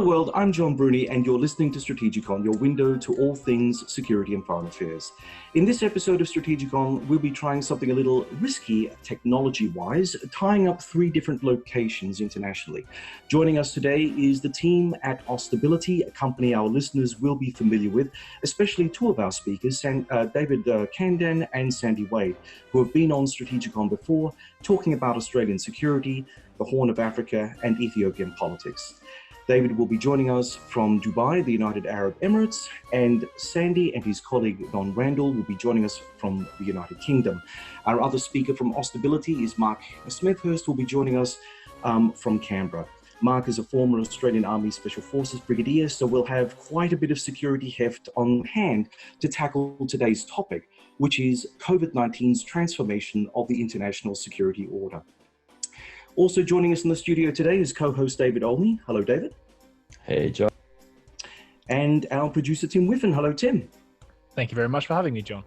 Hello world, I'm John Bruni and you're listening to Strategikon, your window to all things security and foreign affairs. In this episode of Strategikon, we'll be trying something a little risky technology-wise, tying up 3 different locations internationally. Joining us today is the team at Austability, a company our listeners will be familiar with, especially 2 of our speakers, David Khandan and Sandy Wade, who have been on Strategikon before, talking about Australian security, the Horn of Africa and Ethiopian politics. David will be joining us from Dubai, the United Arab Emirates, and Sandy and his colleague Don Randall will be joining us from the United Kingdom. Our other speaker from Austability is Mark Smethurst, who will be joining us from Canberra. Mark is a former Australian Army Special Forces Brigadier, so we'll have quite a bit of security heft on hand to tackle today's topic, which is COVID-19's transformation of the international security order. Also joining us in the studio today is co-host David Olney. Hello, David. Hey, John. And our producer, Tim Whiffen. Hello, Tim. Thank you very much for having me, John.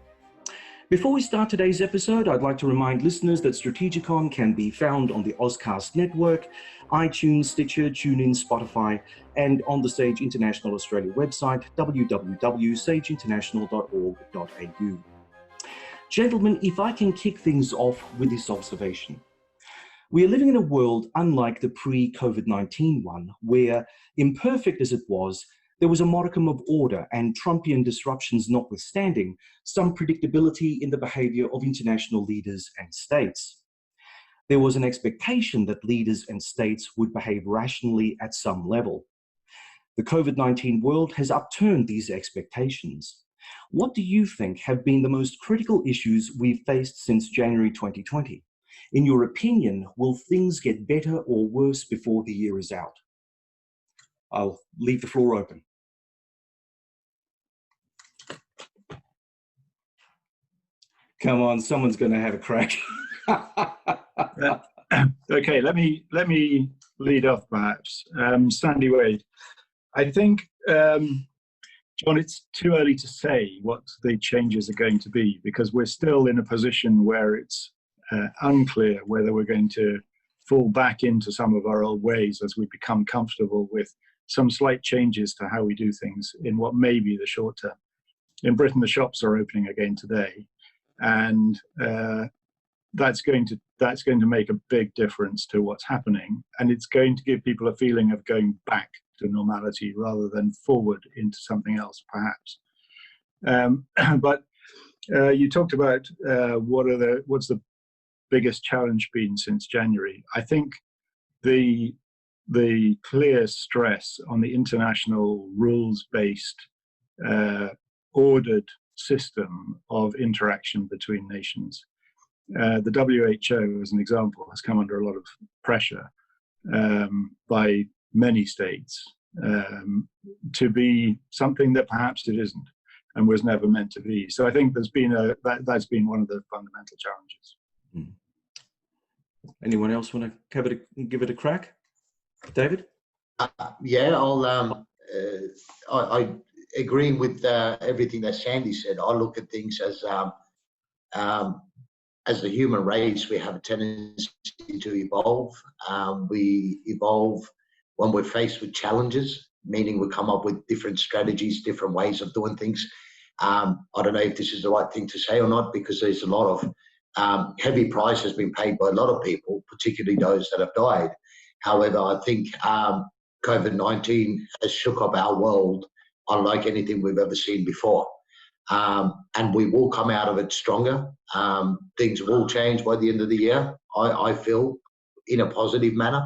Before we start today's episode, I'd like to remind listeners that Strategikon can be found on the Ozcast network, iTunes, Stitcher, TuneIn, Spotify, and on the Sage International Australia website, www.sageinternational.org.au. Gentlemen, if I can kick things off with this observation. We are living in a world unlike the pre-COVID-19 one, where, imperfect as it was, there was a modicum of order and Trumpian disruptions notwithstanding, some predictability in the behaviour of international leaders and states. There was an expectation that leaders and states would behave rationally at some level. The COVID-19 world has upturned these expectations. What do you think have been the most critical issues we've faced since January 2020? In your opinion, will things get better or worse before the year is out? I'll leave the floor open. Come on, someone's going to have a crack. Okay, let me lead off perhaps. Sandy Wade, I think, John, it's too early to say what the changes are going to be because we're still in a position where it's unclear whether we're going to fall back into some of our old ways as we become comfortable with some slight changes to how we do things in what may be the short term. In Britain, the shops are opening again today, and that's going to make a big difference to what's happening, and it's going to give people a feeling of going back to normality rather than forward into something else, perhaps. But you talked about what's the biggest challenge been since January. I think the clear stress on the international rules-based ordered system of interaction between nations. The WHO, as an example, has come under a lot of pressure by many states to be something that perhaps it isn't and was never meant to be. So I think that's been one of the fundamental challenges. Anyone else want to give it a crack? David? Yeah, I agree with everything that Sandy said. I look at things as the human race, we have a tendency to evolve. We evolve when we're faced with challenges, meaning we come up with different strategies, different ways of doing things. I don't know if this is the right thing to say or not, because there's a lot of heavy price has been paid by a lot of people, particularly those that have died. However, I think COVID-19 has shook up our world unlike anything we've ever seen before. And we will come out of it stronger. Things will change by the end of the year, I feel, in a positive manner.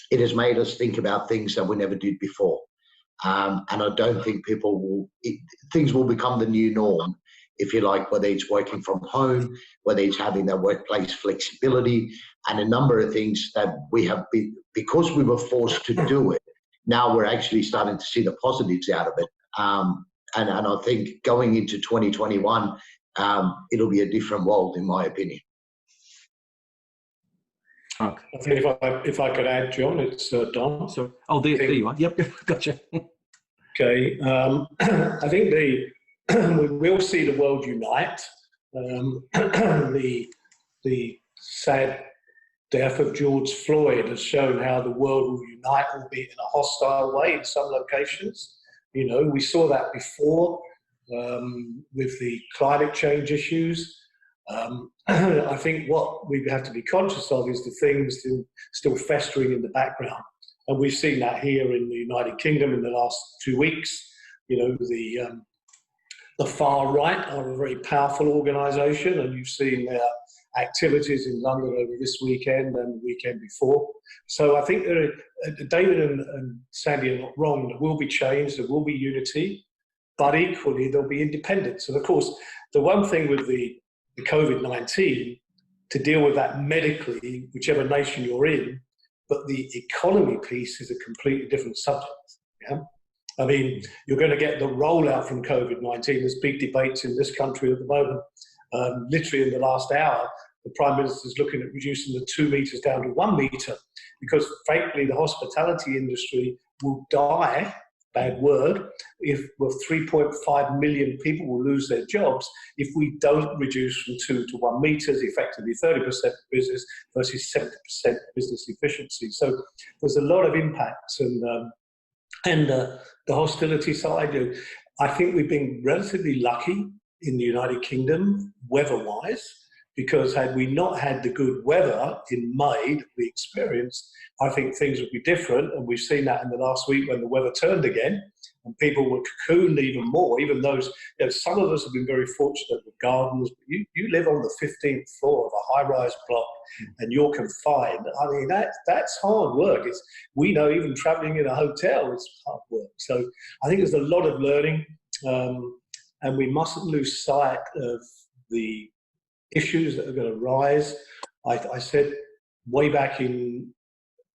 It has made us think about things that we never did before. And I don't think things will become the new norm, if you like, whether it's working from home, whether it's having that workplace flexibility, and a number of things that we have been, because we were forced to do it, now we're actually starting to see the positives out of it. And I think going into 2021, it'll be a different world, in my opinion. Okay. I think if I could add, John, it's Don. So, there you are. Yep, gotcha. Okay, I think we will see the world unite. The sad death of George Floyd has shown how the world will unite, albeit in a hostile way in some locations. You know, we saw that before with the climate change issues. I think what we have to be conscious of is the things still festering in the background. And we've seen that here in the United Kingdom in the last 2 weeks. You know, the far right are a very powerful organisation, and you've seen their activities in London over this weekend and the weekend before. So I think David and Sandy are not wrong. There will be change, there will be unity, but equally there'll be independence. And of course, the one thing with the COVID-19, to deal with that medically, whichever nation you're in, but the economy piece is a completely different subject. Yeah? I mean, you're going to get the rollout from COVID-19. There's big debates in this country at the moment. Literally in the last hour, the Prime Minister is looking at reducing the 2 meters down to 1 meter because, frankly, the hospitality industry will die, bad word, if 3.5 million people will lose their jobs if we don't reduce from 2 to 1 meters, effectively 30% of business versus 70% business efficiency. So there's a lot of impacts. And the hostility side, I think we've been relatively lucky in the United Kingdom, weather-wise, because had we not had the good weather in May that we experienced, I think things would be different. And we've seen that in the last week when the weather turned again and people were cocooned even more. Even those, some of us have been very fortunate with gardens, but you live on the 15th floor of a high-rise block and you're confined. I mean, that's hard work. We know even traveling in a hotel is hard work. So I think there's a lot of learning, and we mustn't lose sight of the issues that are going to rise. I said way back in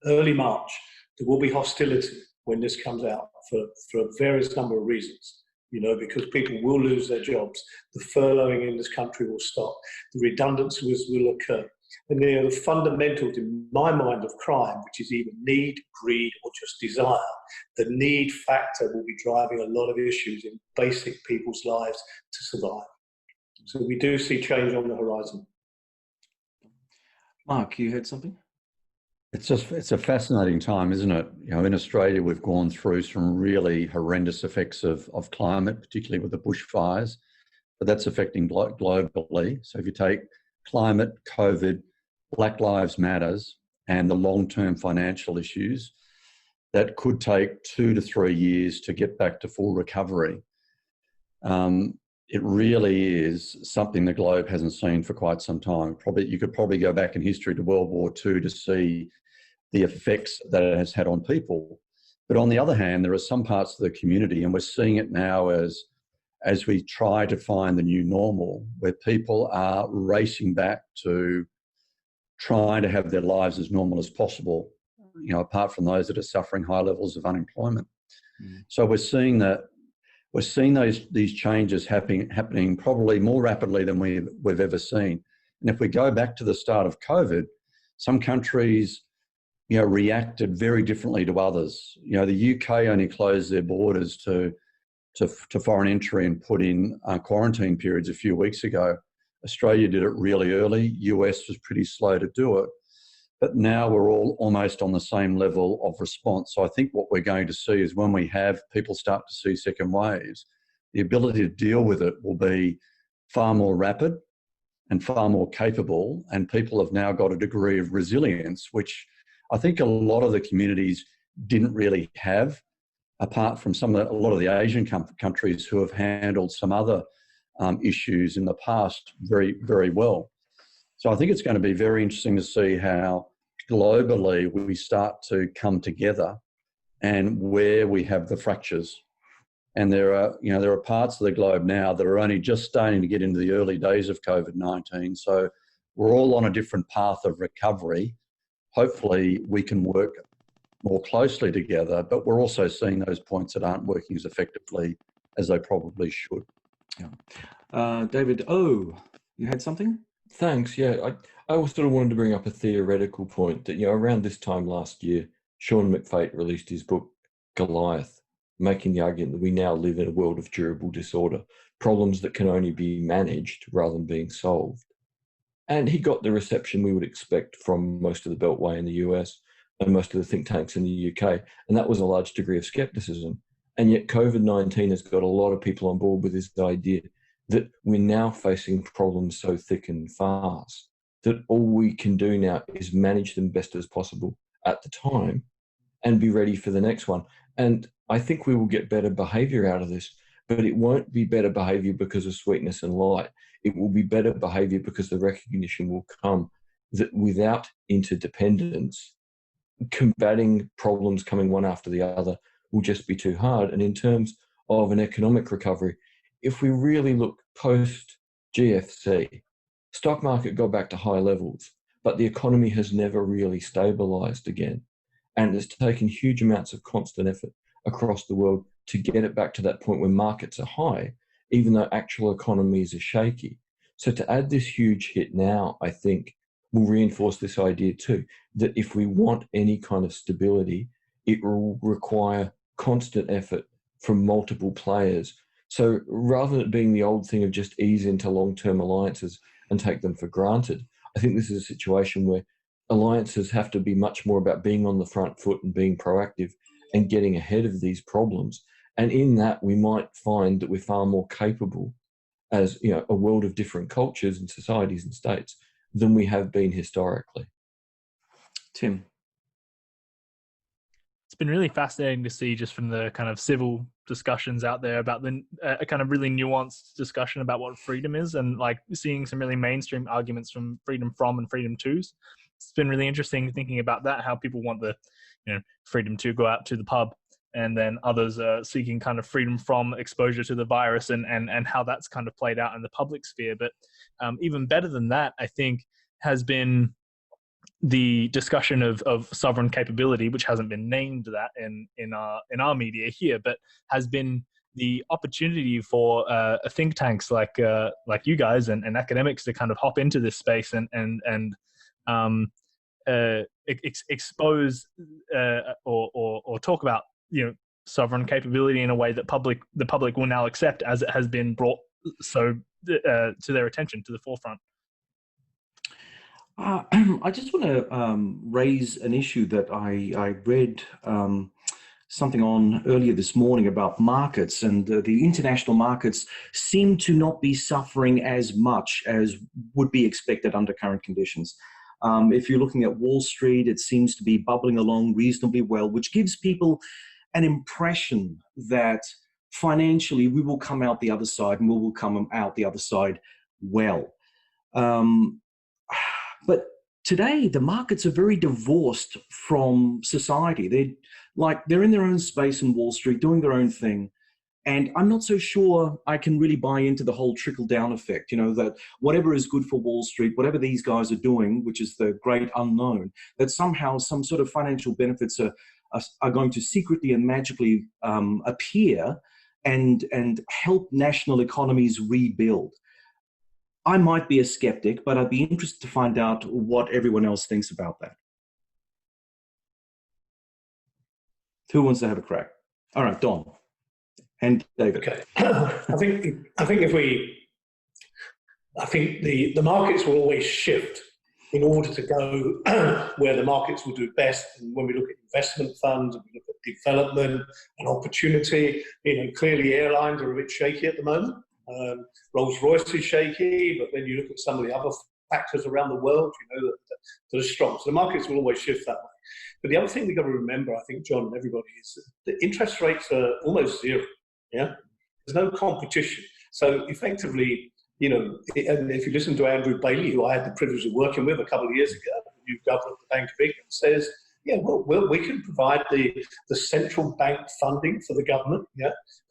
early March, there will be hostility when this comes out for a various number of reasons, because people will lose their jobs. The furloughing in this country will stop. The redundancies will occur. And the fundamentals in my mind of crime, which is either need, greed, or just desire, the need factor will be driving a lot of issues in basic people's lives to survive. So we do see change on the horizon. Mark, you had something? It's a fascinating time, isn't it? In Australia, we've gone through some really horrendous effects of climate, particularly with the bushfires, but that's affecting globally. So if you take climate, COVID, Black Lives Matters, and the long-term financial issues, that could take 2 to 3 years to get back to full recovery. It really is something the globe hasn't seen for quite some time. You could probably go back in history to World War II to see the effects that it has had on people. But on the other hand, there are some parts of the community, and we're seeing it now as we try to find the new normal, where people are racing back to trying to have their lives as normal as possible, apart from those that are suffering high levels of unemployment. So we're seeing these changes happening probably more rapidly than we've ever seen. And if we go back to the start of COVID, some countries reacted very differently to others. The UK only closed their borders to foreign entry and put in quarantine periods a few weeks ago. Australia did it really early. US was pretty slow to do it. But now we're all almost on the same level of response. So I think what we're going to see is when we have people start to see second waves, the ability to deal with it will be far more rapid and far more capable. And people have now got a degree of resilience, which I think a lot of the communities didn't really have, apart from a lot of the Asian countries who have handled some other issues in the past very, very well. So I think it's going to be very interesting to see how globally we start to come together and where we have the fractures. And there are parts of the globe now that are only just starting to get into the early days of COVID-19. So we're all on a different path of recovery. Hopefully we can work more closely together, but we're also seeing those points that aren't working as effectively as they probably should. Yeah. David, you had something? Thanks. Yeah, I also sort of wanted to bring up a theoretical point that, around this time last year, Sean McFate released his book, Goliath, making the argument that we now live in a world of durable disorder, problems that can only be managed rather than being solved. And he got the reception we would expect from most of the Beltway in the US and most of the think tanks in the UK. And that was a large degree of skepticism. And yet COVID-19 has got a lot of people on board with this idea that we're now facing problems so thick and fast that all we can do now is manage them best as possible at the time and be ready for the next one. And I think we will get better behavior out of this, but it won't be better behavior because of sweetness and light. It will be better behavior because the recognition will come that without interdependence, combating problems coming one after the other will just be too hard. And in terms of an economic recovery, if we really look post GFC, stock market got back to high levels, but the economy has never really stabilized again. And it's taken huge amounts of constant effort across the world to get it back to that point where markets are high, even though actual economies are shaky. So to add this huge hit now, I think, will reinforce this idea too, that if we want any kind of stability, it will require constant effort from multiple players. So rather than it being the old thing of just ease into long-term alliances and take them for granted, I think this is a situation where alliances have to be much more about being on the front foot and being proactive and getting ahead of these problems. And in that, we might find that we're far more capable as a world of different cultures and societies and states than we have been historically. Tim? It's been really fascinating to see just from the kind of civil discussions out there about a kind of really nuanced discussion about what freedom is, and like seeing some really mainstream arguments from freedom from and freedom to's. It's been really interesting thinking about that, how people want the freedom to go out to the pub, and then others are seeking kind of freedom from exposure to the virus, and how that's kind of played out in the public sphere. But even better than that, I think, has been the discussion of sovereign capability, which hasn't been named that in our media here, but has been the opportunity for think tanks like you guys and academics to kind of hop into this space and expose or talk about sovereign capability in a way that the public will now accept, as it has been brought so to their attention, to the forefront. I just want to raise an issue that I read something on earlier this morning about markets, and the international markets seem to not be suffering as much as would be expected under current conditions. If you're looking at Wall Street, it seems to be bubbling along reasonably well, which gives people an impression that financially we will come out the other side, and we will come out the other side well. But today, the markets are very divorced from society. They're in their own space in Wall Street, doing their own thing. And I'm not so sure I can really buy into the whole trickle-down effect, that whatever is good for Wall Street, whatever these guys are doing, which is the great unknown, that somehow some sort of financial benefits are going to secretly and magically appear and help national economies rebuild. I might be a skeptic, but I'd be interested to find out what everyone else thinks about that. Who wants to have a crack? All right, Don and David. Okay. I think the markets will always shift in order to go where the markets will do best. And when we look at investment funds, and we look at development and opportunity, clearly airlines are a bit shaky at the moment. Rolls-Royce is shaky, but then you look at some of the other factors around the world, that are strong. So the markets will always shift that way. But the other thing we've got to remember, I think, John and everybody, is that the interest rates are almost zero. Yeah, there's no competition. So effectively, and if you listen to Andrew Bailey, who I had the privilege of working with a couple of years ago, the new governor of the Bank of England, says, we can provide the central bank funding for the government,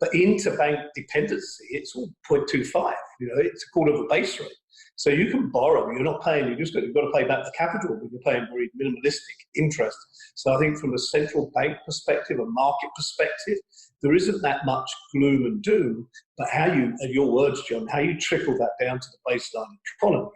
but interbank dependency, it's all 0.25, it's a quarter of a base rate. So you can borrow, you're not paying, you've got to pay back the capital, but you're paying very minimalistic interest. So I think from a central bank perspective, a market perspective, there isn't that much gloom and doom, but how you, in your words, John, how you trickle that down to the baseline economy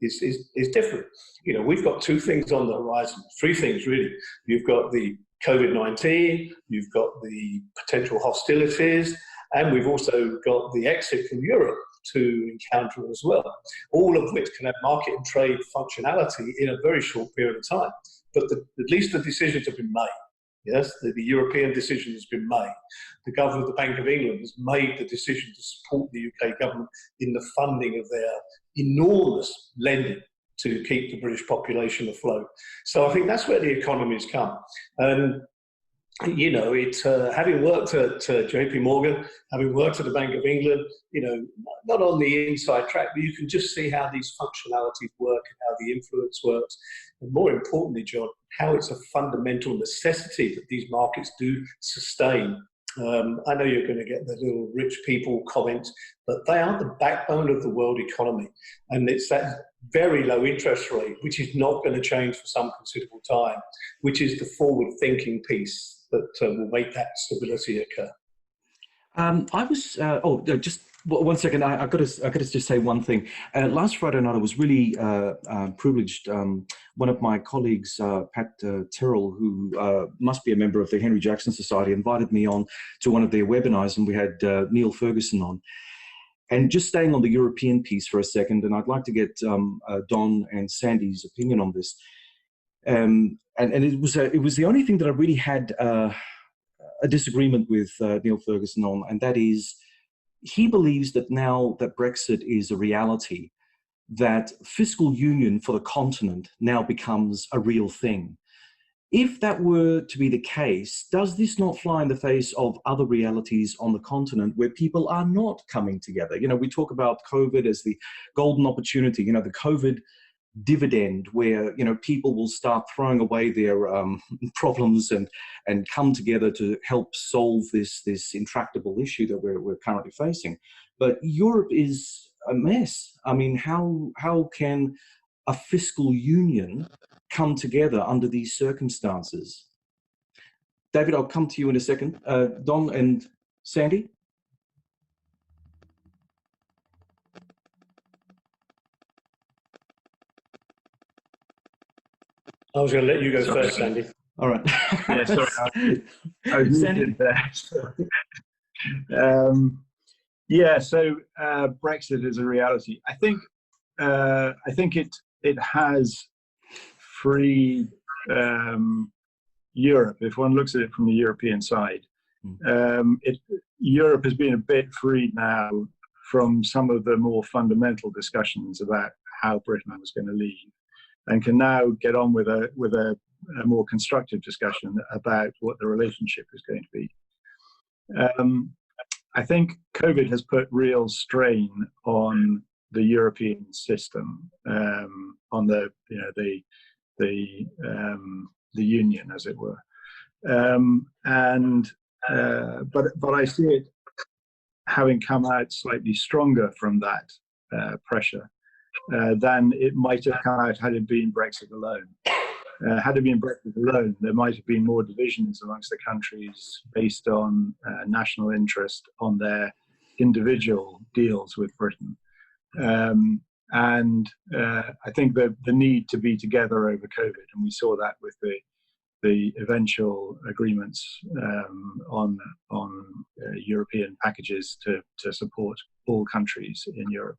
is different. We've got two things on the horizon, three things really. You've got the COVID-19, you've got the potential hostilities, and we've also got the exit from Europe. to encounter as well, all of which can have market and trade functionality in a very short period of time. But at least the decisions have been made. Yes, the European decision has been made. The governor of the Bank of England has made the decision to support the UK government in the funding of their enormous lending to keep the British population afloat. So I think that's where the economy has come. And you know, it's having worked at JP Morgan, having worked at the Bank of England, you know, not on the inside track, but you can just see how these functionalities work and how the influence works. And more importantly, John, how it's a fundamental necessity that these markets do sustain. I know you're going to get the little rich people comments, but they are the backbone of the world economy. And it's that very low interest rate, which is not going to change for some considerable time, which is the forward-thinking piece that will make that stability occur. Just 1 second. I got to just say one thing. Last Friday night, I was really privileged. One of my colleagues, Pat Tyrrell, who must be a member of the Henry Jackson Society, invited me on to one of their webinars, and we had Neil Ferguson on. And just staying on the European piece for a second, and I'd like to get Don and Sandy's opinion on this. And it was the only thing that I really had a disagreement with Neil Ferguson on, and that is he believes that now that Brexit is a reality, that fiscal union for the continent now becomes a real thing. If that were to be the case, does this not fly in the face of other realities on the continent where people are not coming together? You know, we talk about COVID as the golden opportunity, you know, the COVID dividend where, you know, people will start throwing away their problems and come together to help solve this intractable issue that we're currently facing. But Europe is a mess. I mean, how can a fiscal union come together under these circumstances? David, I'll come to you in a second. Don and Sandy? I was going to let you go first, Sandy. All right. Yeah, sorry. I was muted there. So Brexit is a reality. I think it has freed Europe. If one looks at it from the European side, Europe has been a bit freed now from some of the more fundamental discussions about how Britain was going to leave, and can now get on with a more constructive discussion about what the relationship is going to be. I think COVID has put real strain on the European system, on the union, as it were, but I see it having come out slightly stronger from that pressure than it might have come out had it been Brexit alone. Had it been Brexit alone, there might have been more divisions amongst the countries based on national interest on their individual deals with Britain. I think the need to be together over COVID, and we saw that with the eventual agreements on European packages to support all countries in Europe.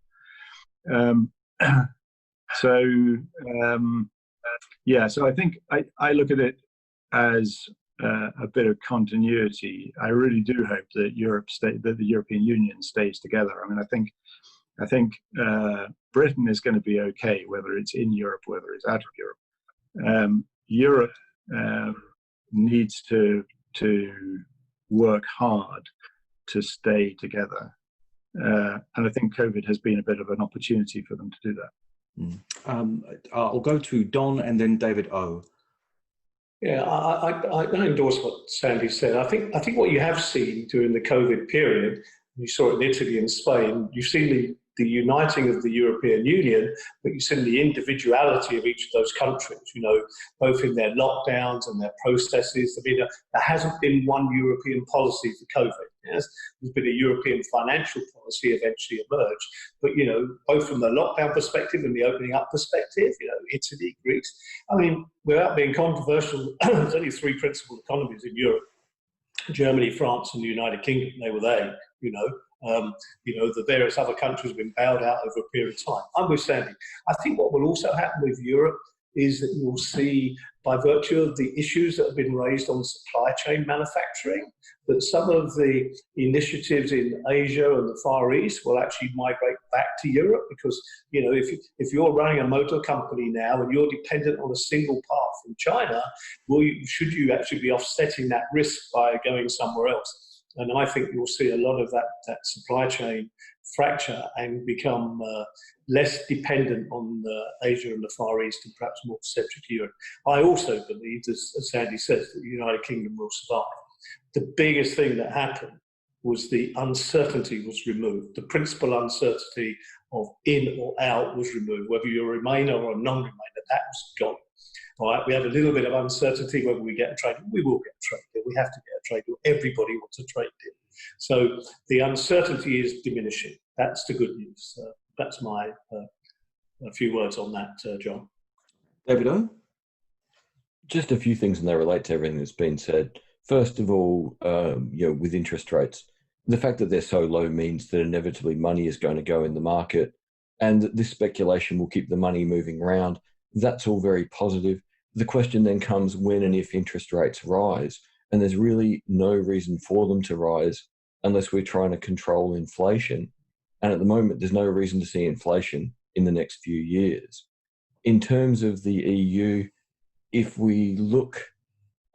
So I think I look at it as a bit of continuity. I really do hope that that the European Union stays together. I mean, I think Britain is going to be okay, whether it's in Europe, whether it's out of Europe. Europe needs to work hard to stay together. And I think COVID has been a bit of an opportunity for them to do that. I'll go to Don and then David O. Yeah, I endorse what Sandy said. I think what you have seen during the COVID period, you saw it in Italy and Spain, you've seen the uniting of the European Union, but you've seen the individuality of each of those countries, you know, both in their lockdowns and their processes. I mean, there hasn't been one European policy for COVID. Yes? There's been a European financial policy eventually emerged, but, you know, both from the lockdown perspective and the opening up perspective, you know, Italy, Greece. I mean, without being controversial, there's only three principal economies in Europe: Germany, France, and the United Kingdom. They were there, you know. The various other countries have been bailed out over a period of time. I'm with Sandy. I think what will also happen with Europe is that you'll see, by virtue of the issues that have been raised on supply chain manufacturing, that some of the initiatives in Asia and the Far East will actually migrate back to Europe, because if you're running a motor company now and you're dependent on a single part from China, should you actually be offsetting that risk by going somewhere else? And I think you'll see a lot of that supply chain fracture and become less dependent on Asia and the Far East, and perhaps more centric to Europe. I also believe, as Sandy says, that the United Kingdom will survive. The biggest thing that happened was the uncertainty was removed. The principal uncertainty of in or out was removed, whether you're a Remainer or a non-Remainer, that was gone. All right, we have a little bit of uncertainty whether we get a trade deal. We will get a trade deal. We have to get a trade deal. Everybody wants a trade deal. So the uncertainty is diminishing. That's the good news. That's my a few words on that, John. David O? Just a few things, and they relate to everything that's been said. First of all, with interest rates, the fact that they're so low means that inevitably money is going to go in the market, and that this speculation will keep the money moving around. That's all very positive. The question then comes when and if interest rates rise, and there's really no reason for them to rise unless we're trying to control inflation. And at the moment, there's no reason to see inflation in the next few years. In terms of the EU, if we look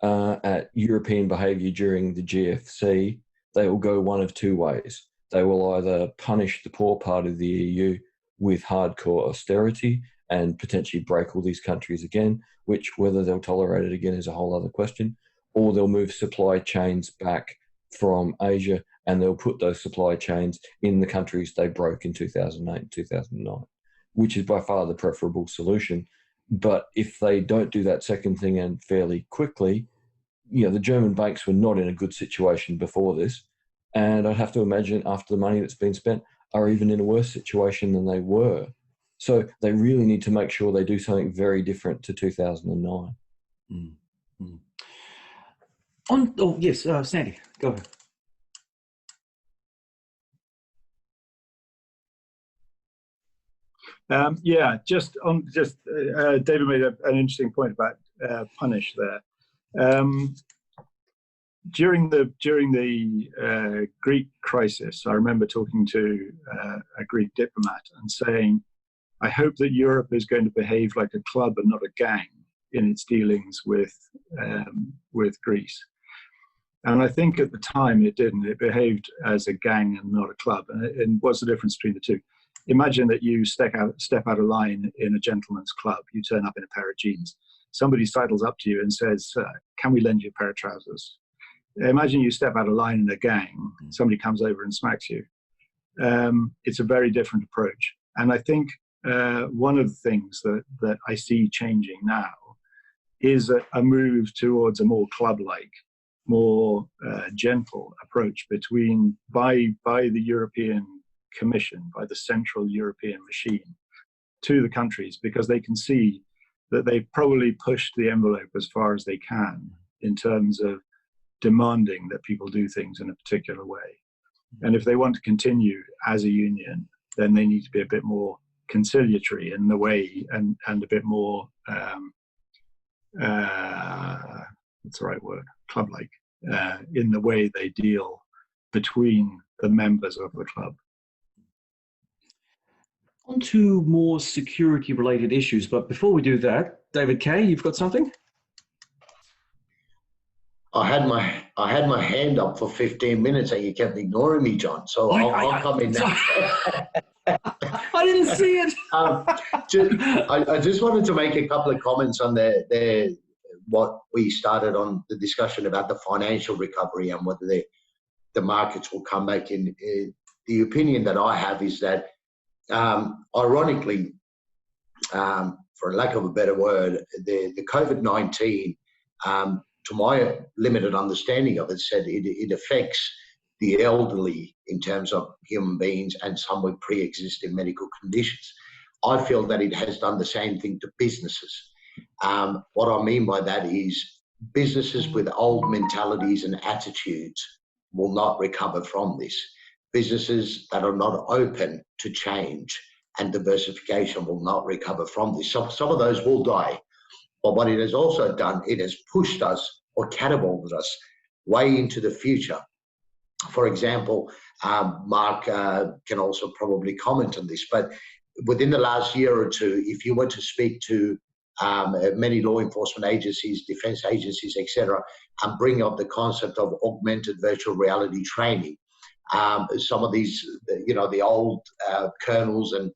at European behaviour during the GFC, they will go one of two ways. They will either punish the poor part of the EU with hardcore austerity and potentially break all these countries again, which whether they'll tolerate it again is a whole other question, or they'll move supply chains back from Asia and they'll put those supply chains in the countries they broke in 2008 and 2009, which is by far the preferable solution. But if they don't do that second thing and fairly quickly, the German banks were not in a good situation before this. And I'd have to imagine after the money that's been spent are even in a worse situation than they were. So they really need to make sure they do something very different to 2009. Yes, Sandy, go ahead. David made an interesting point about punish there. During the Greek crisis, I remember talking to a Greek diplomat and saying, I hope that Europe is going to behave like a club and not a gang in its dealings with Greece. And I think at the time it didn't. It behaved as a gang and not a club. And what's the difference between the two? Imagine that you step out of line in a gentleman's club. You turn up in a pair of jeans. Somebody sidles up to you and says, can we lend you a pair of trousers? Imagine you step out of line in a gang. Somebody comes over and smacks you. It's a very different approach. And I think one of the things that I see changing now is a move towards a more club-like, more gentle approach by the European Commission, by the Central European machine, to the countries, because they can see that they've probably pushed the envelope as far as they can in terms of demanding that people do things in a particular way. And if they want to continue as a union, then they need to be a bit more conciliatory in the way and a bit more, what's the right word, club-like, in the way they deal between the members of the club. On to more security-related issues, but before we do that, David Kay, you've got something? I had my hand up for 15 minutes and you kept ignoring me, John. So I'll come in now. I didn't see it. I just wanted to make a couple of comments on what we started on the discussion about the financial recovery and whether the markets will come back in. The opinion that I have is that, ironically, for lack of a better word, the COVID-19, to my limited understanding of it, said it affects the elderly in terms of human beings and some with pre-existing medical conditions. I feel that it has done the same thing to businesses. What I mean by that is businesses with old mentalities and attitudes will not recover from this. businesses that are not open to change and diversification will not recover from this. Some of those will die. But what it has also done, it has pushed us or catapulted us way into the future. For example, Mark can also probably comment on this, but within the last year or two, if you were to speak to many law enforcement agencies, defense agencies, etc., and bring up the concept of augmented virtual reality training, some of these, the old colonels and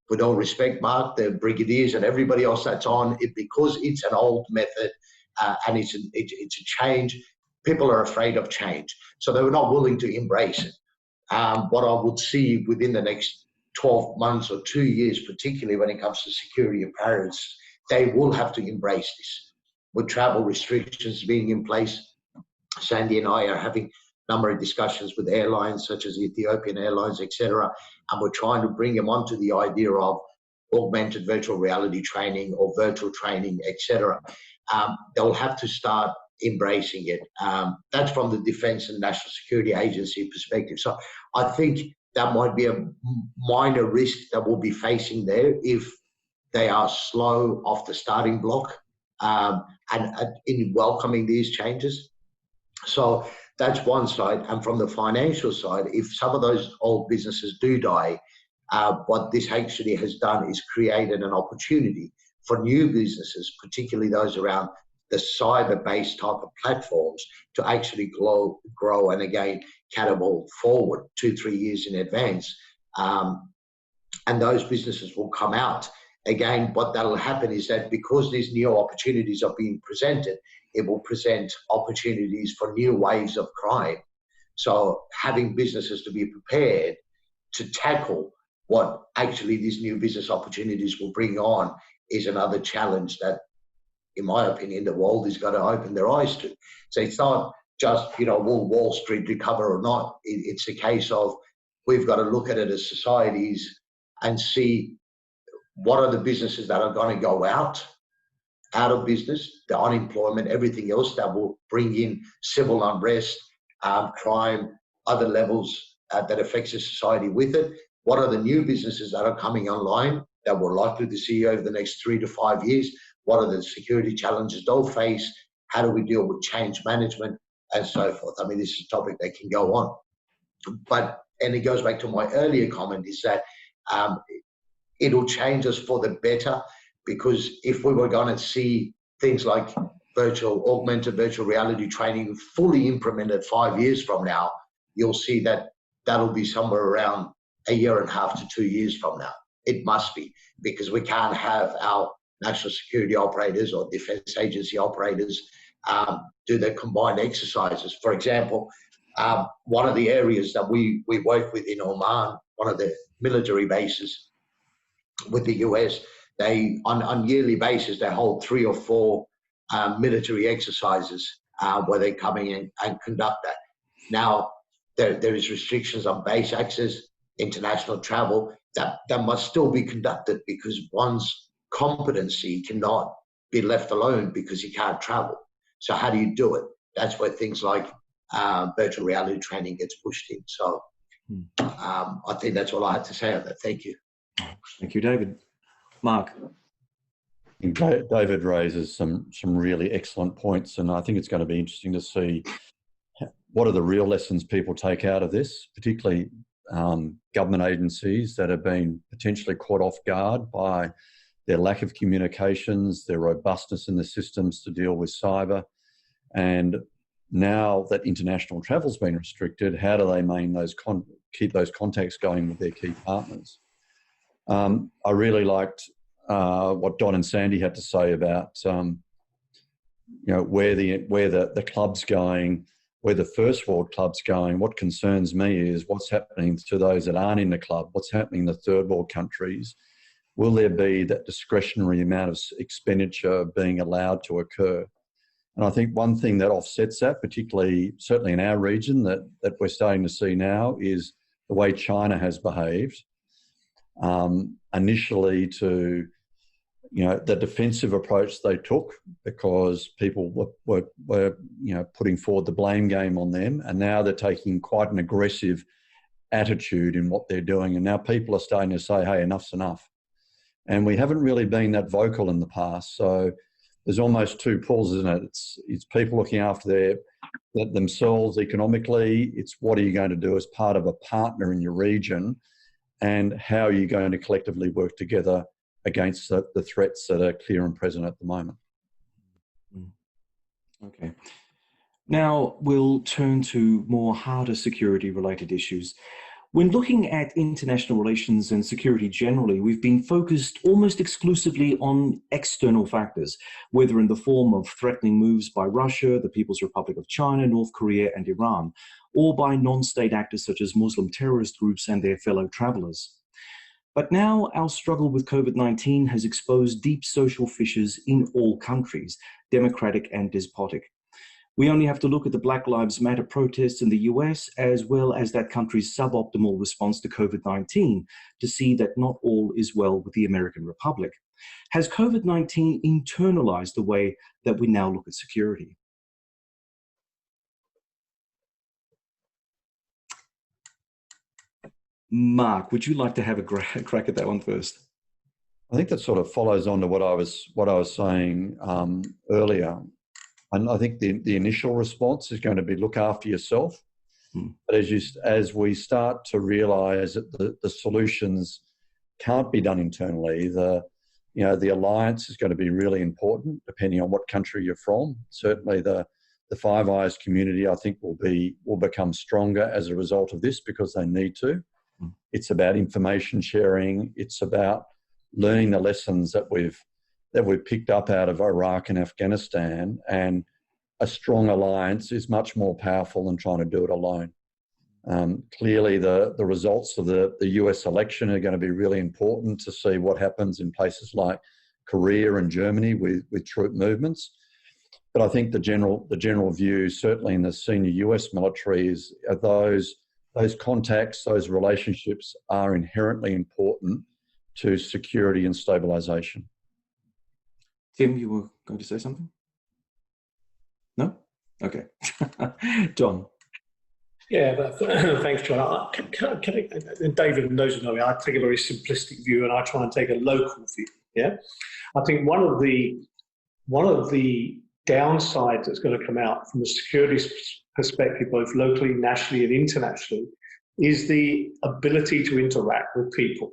with all respect, Mark, the brigadiers and everybody else that's on it, because it's an old method and it's a change. People are afraid of change, so they were not willing to embrace it. What I would see within the next 12 months or 2 years, particularly when it comes to security apparatus, they will have to embrace this. With travel restrictions being in place, Sandy and I are having a number of discussions with airlines such as Ethiopian Airlines, etc., and we're trying to bring them onto the idea of augmented virtual reality training or virtual training, etc. They'll have to start embracing it. That's from the Defence and National Security Agency perspective. So I think that might be a minor risk that we'll be facing there if they are slow off the starting block and in welcoming these changes. So that's one side. And from the financial side, if some of those old businesses do die, what this actually has done is created an opportunity for new businesses, particularly those around the cyber-based type of platforms, to actually grow and again catapult forward 2-3 years in advance. And those businesses will come out. Again, what that'll happen is that because these new opportunities are being presented, it will present opportunities for new waves of crime. So having businesses to be prepared to tackle what actually these new business opportunities will bring on is another challenge that, in my opinion, the world has got to open their eyes to. So it's not just, will Wall Street recover or not? It's a case of we've got to look at it as societies and see what are the businesses that are going to go out of business, the unemployment, everything else that will bring in civil unrest, crime, other levels that affects the society with it. What are the new businesses that are coming online that we're likely to see over the next 3 to 5 years? What are the security challenges they'll face? How do we deal with change management and so forth? I mean, this is a topic that can go on. And it goes back to my earlier comment, is that it'll change us for the better, because if we were going to see things like augmented virtual reality training fully implemented 5 years from now, you'll see that that'll be somewhere around 1.5 years to 2 years from now. It must be, because we can't have our national security operators or defense agency operators do their combined exercises. For example, one of the areas that we work with in Oman, one of the military bases with the US, they on yearly basis they hold 3 or 4 military exercises where they come in and conduct that. Now there is restrictions on base access, international travel that must still be conducted, because one's competency cannot be left alone because you can't travel. So how do you do it? That's where things like virtual reality training gets pushed in. So I think that's all I have to say on that. Thank you. Thank you, David. Mark. David raises some really excellent points, and I think it's going to be interesting to see what are the real lessons people take out of this, particularly government agencies that have been potentially caught off guard by their lack of communications, their robustness in the systems to deal with cyber. And now that international travel's been restricted, how do they keep those contacts going with their key partners? I really liked what Don and Sandy had to say about where the club's going, where the first world club's going. What concerns me is what's happening to those that aren't in the club, what's happening in the third world countries. Will there be that discretionary amount of expenditure being allowed to occur? And I think one thing that offsets that, certainly in our region, that we're starting to see now is the way China has behaved. Initially to, the defensive approach they took because people were putting forward the blame game on them, and now they're taking quite an aggressive attitude in what they're doing. And now people are starting to say, hey, enough's enough. And we haven't really been that vocal in the past. So there's almost two pulls, isn't it? It's people looking after themselves economically. It's what are you going to do as part of a partner in your region, and how are you going to collectively work together against the threats that are clear and present at the moment. Okay. Now we'll turn to more harder security related issues. When looking at international relations and security generally, we've been focused almost exclusively on external factors, whether in the form of threatening moves by Russia, the People's Republic of China, North Korea, and Iran, or by non-state actors such as Muslim terrorist groups and their fellow travelers. But now our struggle with COVID-19 has exposed deep social fissures in all countries, democratic and despotic. We only have to look at the Black Lives Matter protests in the US, as well as that country's suboptimal response to COVID-19, to see that not all is well with the American Republic. Has COVID-19 internalized the way that we now look at security? Mark, would you like to have a crack at that one first? I think that sort of follows on to what I was saying earlier. And I think the initial response is going to be look after yourself. But as we start to realise that the solutions can't be done internally, the alliance is going to be really important depending on what country you're from. Certainly the Five Eyes community, I think, will become stronger as a result of this because they need to. It's about information sharing. It's about learning the lessons that we've picked up out of Iraq and Afghanistan, and a strong alliance is much more powerful than trying to do it alone. Clearly, the results of the US election are going to be really important to see what happens in places like Korea and Germany with troop movements. But I think the general view, certainly in the senior US military, is those contacts, those relationships are inherently important to security and stabilisation. Tim, you were going to say something? No? Okay. John. Yeah, but thanks, John. And David knows me, I take a very simplistic view and I try and take a local view. Yeah, I think one of the downsides that's going to come out from a security perspective, both locally, nationally, and internationally, is the ability to interact with people.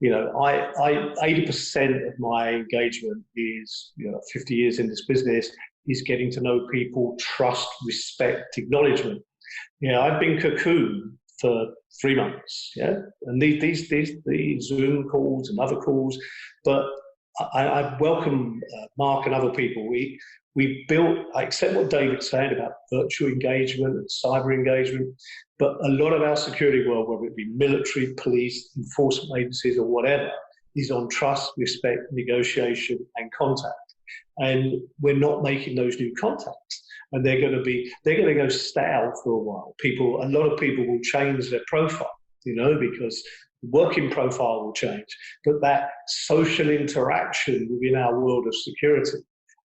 80% of my engagement is, 50 years in this business, is getting to know people, trust, respect, acknowledgement. I've been cocooned for 3 months, and these Zoom calls and other calls, but I welcome Mark and other people. We built, I accept what David's saying about virtual engagement and cyber engagement, but a lot of our security world, whether it be military, police, enforcement agencies, or whatever, is on trust, respect, negotiation, and contact. And we're not making those new contacts. And they're going to go stale for a while. A lot of people will change their profile, because the working profile will change. But that social interaction within our world of security,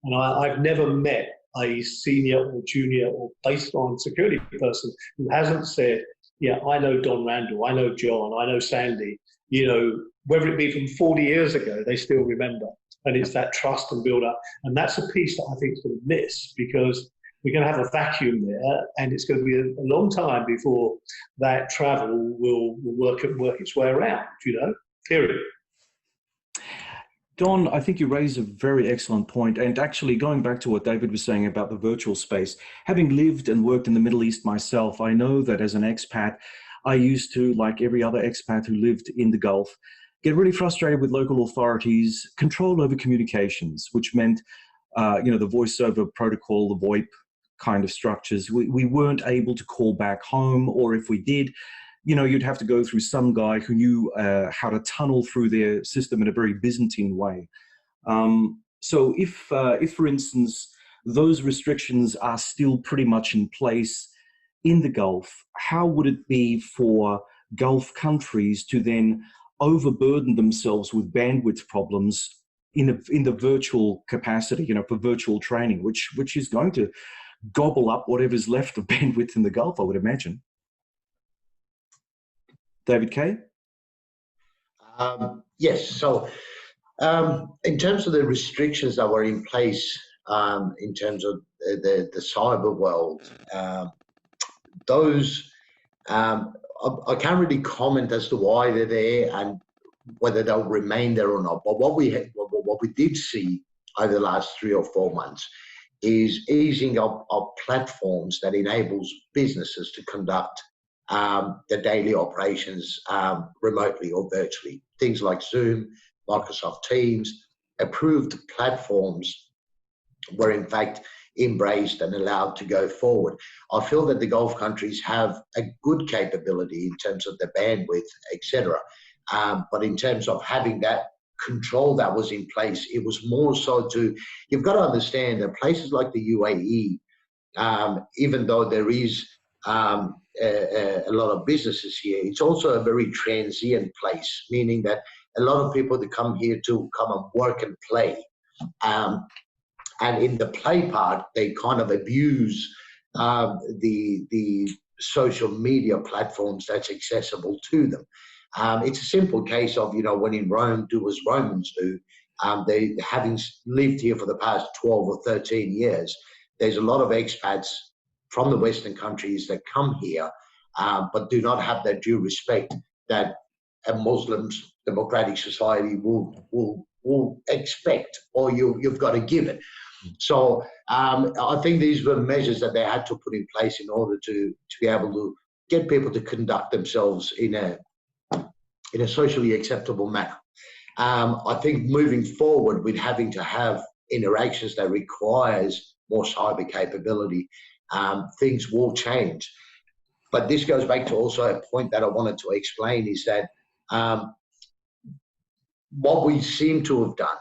and I've never met a senior or junior or baseline security person who hasn't said, I know Don Randall, I know John, I know Sandy, whether it be from 40 years ago, they still remember. And it's that trust and build up. And that's a piece that I think is going to miss, because we're going to have a vacuum there, and it's going to be a long time before that travel will work its way around, period. Don, I think you raise a very excellent point. And actually, going back to what David was saying about the virtual space, having lived and worked in the Middle East myself, I know that as an expat, I used to, like every other expat who lived in the Gulf, get really frustrated with local authorities' control over communications, which meant, the voice over protocol, the VoIP kind of structures. We weren't able to call back home, or if we did, you'd have to go through some guy who knew how to tunnel through their system in a very Byzantine way. So if, for instance, those restrictions are still pretty much in place in the Gulf, how would it be for Gulf countries to then overburden themselves with bandwidth problems in the virtual capacity, for virtual training, which is going to gobble up whatever's left of bandwidth in the Gulf, I would imagine. David Kay? Yes. So in terms of the restrictions that were in place in terms of the cyber world, those I can't really comment as to why they're there and whether they'll remain there or not. But what we did see over the last 3 or 4 months is easing up of platforms that enables businesses to conduct their daily operations remotely or virtually. Things like Zoom, Microsoft Teams, approved platforms were in fact embraced and allowed to go forward. I feel that the Gulf countries have a good capability in terms of the bandwidth, etc. But in terms of having that control that was in place, it was more so to, you've got to understand that places like the UAE, even though there is a lot of businesses here, it's also a very transient place, meaning that a lot of people that come here to come and work and play. And in the play part, they kind of abuse the social media platforms that's accessible to them. It's a simple case of, when in Rome, do as Romans do. They, having lived here for the past 12 or 13 years, there's a lot of expats from the Western countries that come here, but do not have that due respect that a Muslim democratic society will expect, or you've got to give it. So I think these were measures that they had to put in place in order to be able to get people to conduct themselves in a socially acceptable manner. I think moving forward with having to have interactions that requires more cyber capability, things will change. But this goes back to also a point that I wanted to explain, is that what we seem to have done,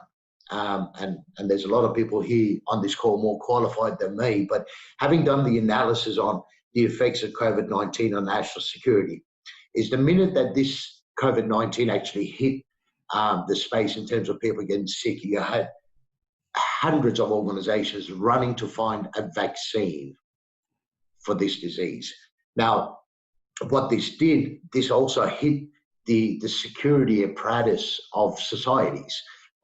and there's a lot of people here on this call more qualified than me, but having done the analysis on the effects of COVID-19 on national security, is the minute that this COVID-19 actually hit the space in terms of people getting sick, you had hundreds of organizations running to find a vaccine for this disease. Now, what this did, this also hit the security apparatus of societies,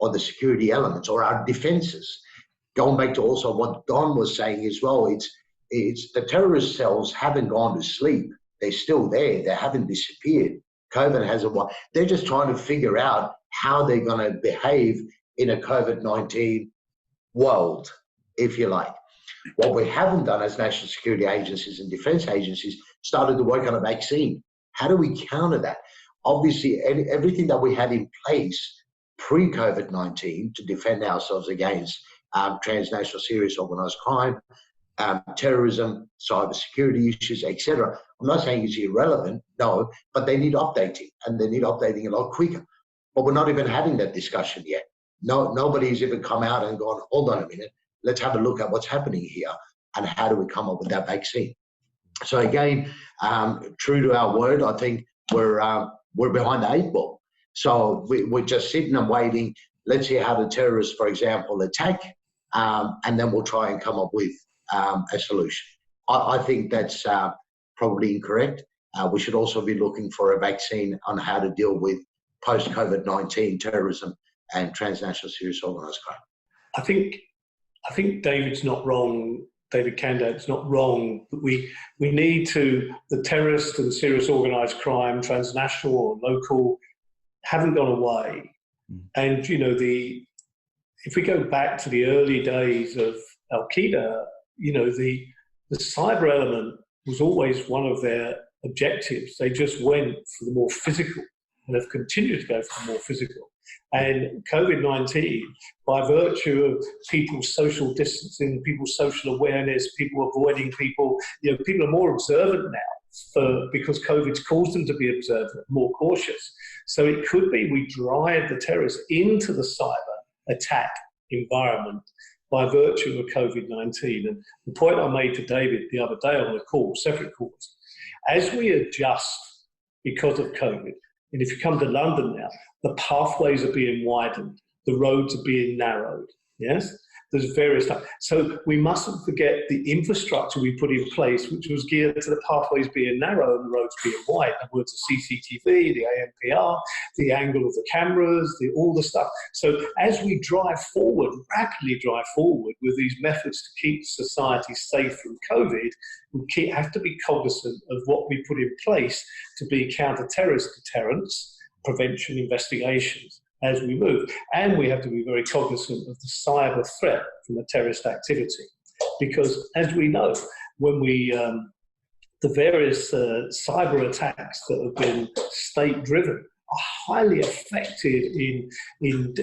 or the security elements, or our defenses. Going back to also what Don was saying as well, it's the terrorist cells haven't gone to sleep. They're still there. They haven't disappeared. COVID hasn't. They're just trying to figure out how they're going to behave in a COVID-19 world, if you like. What we haven't done as national security agencies and defense agencies started to work on a vaccine. How do we counter that? Obviously, everything that we had in place pre-COVID-19 to defend ourselves against transnational serious organised crime, terrorism, cybersecurity issues, etc. I'm not saying it's irrelevant, no, but they need updating, and they need updating a lot quicker. But we're not even having that discussion yet. Nobody's even come out and gone, hold on a minute, let's have a look at what's happening here and how do we come up with that vaccine. So again, true to our word, I think we're behind the 8 ball. So we're just sitting and waiting. Let's see how the terrorists, for example, attack, and then we'll try and come up with a solution. I think that's probably incorrect. We should also be looking for a vaccine on how to deal with post-COVID-19 terrorism and transnational serious organised crime. I think David's not wrong. David Khandan's not wrong. But we need to, the terrorist and serious organised crime, transnational or local, haven't gone away. And if we go back to the early days of Al Qaeda, the cyber element was always one of their objectives. They just went for the more physical and have continued to go for the more physical. And COVID-19, by virtue of people's social distancing, people's social awareness, people avoiding people, people are more observant now because COVID's caused them to be observant, more cautious. So it could be we drive the terrorists into the cyber attack environment by virtue of COVID-19. And the point I made to David the other day on a call, separate calls, as we adjust because of COVID, and if you come to London now, the pathways are being widened, the roads are being narrowed, yes? There's various types. So we mustn't forget the infrastructure we put in place, which was geared to the pathways being narrow and the roads being wide. In other words, the CCTV, the ANPR, the angle of the cameras, all the stuff. So as we drive forward, rapidly drive forward with these methods to keep society safe from COVID, we have to be cognizant of what we put in place to be counter-terrorist deterrence, prevention, investigations as we move. And we have to be very cognizant of the cyber threat from a terrorist activity. Because as we know, when the various cyber attacks that have been state-driven are highly effective in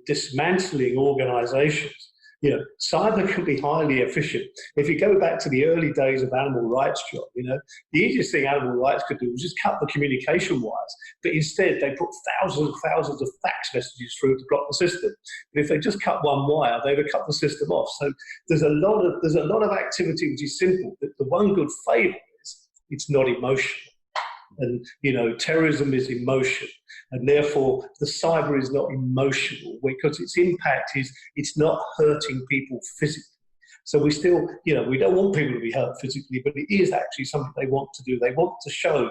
dismantling organizations. You know, cyber can be highly efficient. If you go back to the early days of animal rights, John, you know, the easiest thing animal rights could do was just cut the communication wires. But instead, they put thousands and thousands of fax messages through to block the system. But if they just cut one wire, they would cut the system off. So there's a lot of activity which is simple. But the one good favour is it's not emotional. And, you know, terrorism is emotion. And therefore, the cyber is not emotional because its impact is it's not hurting people physically. So we still, you know, we don't want people to be hurt physically, but it is actually something they want to do. They want to show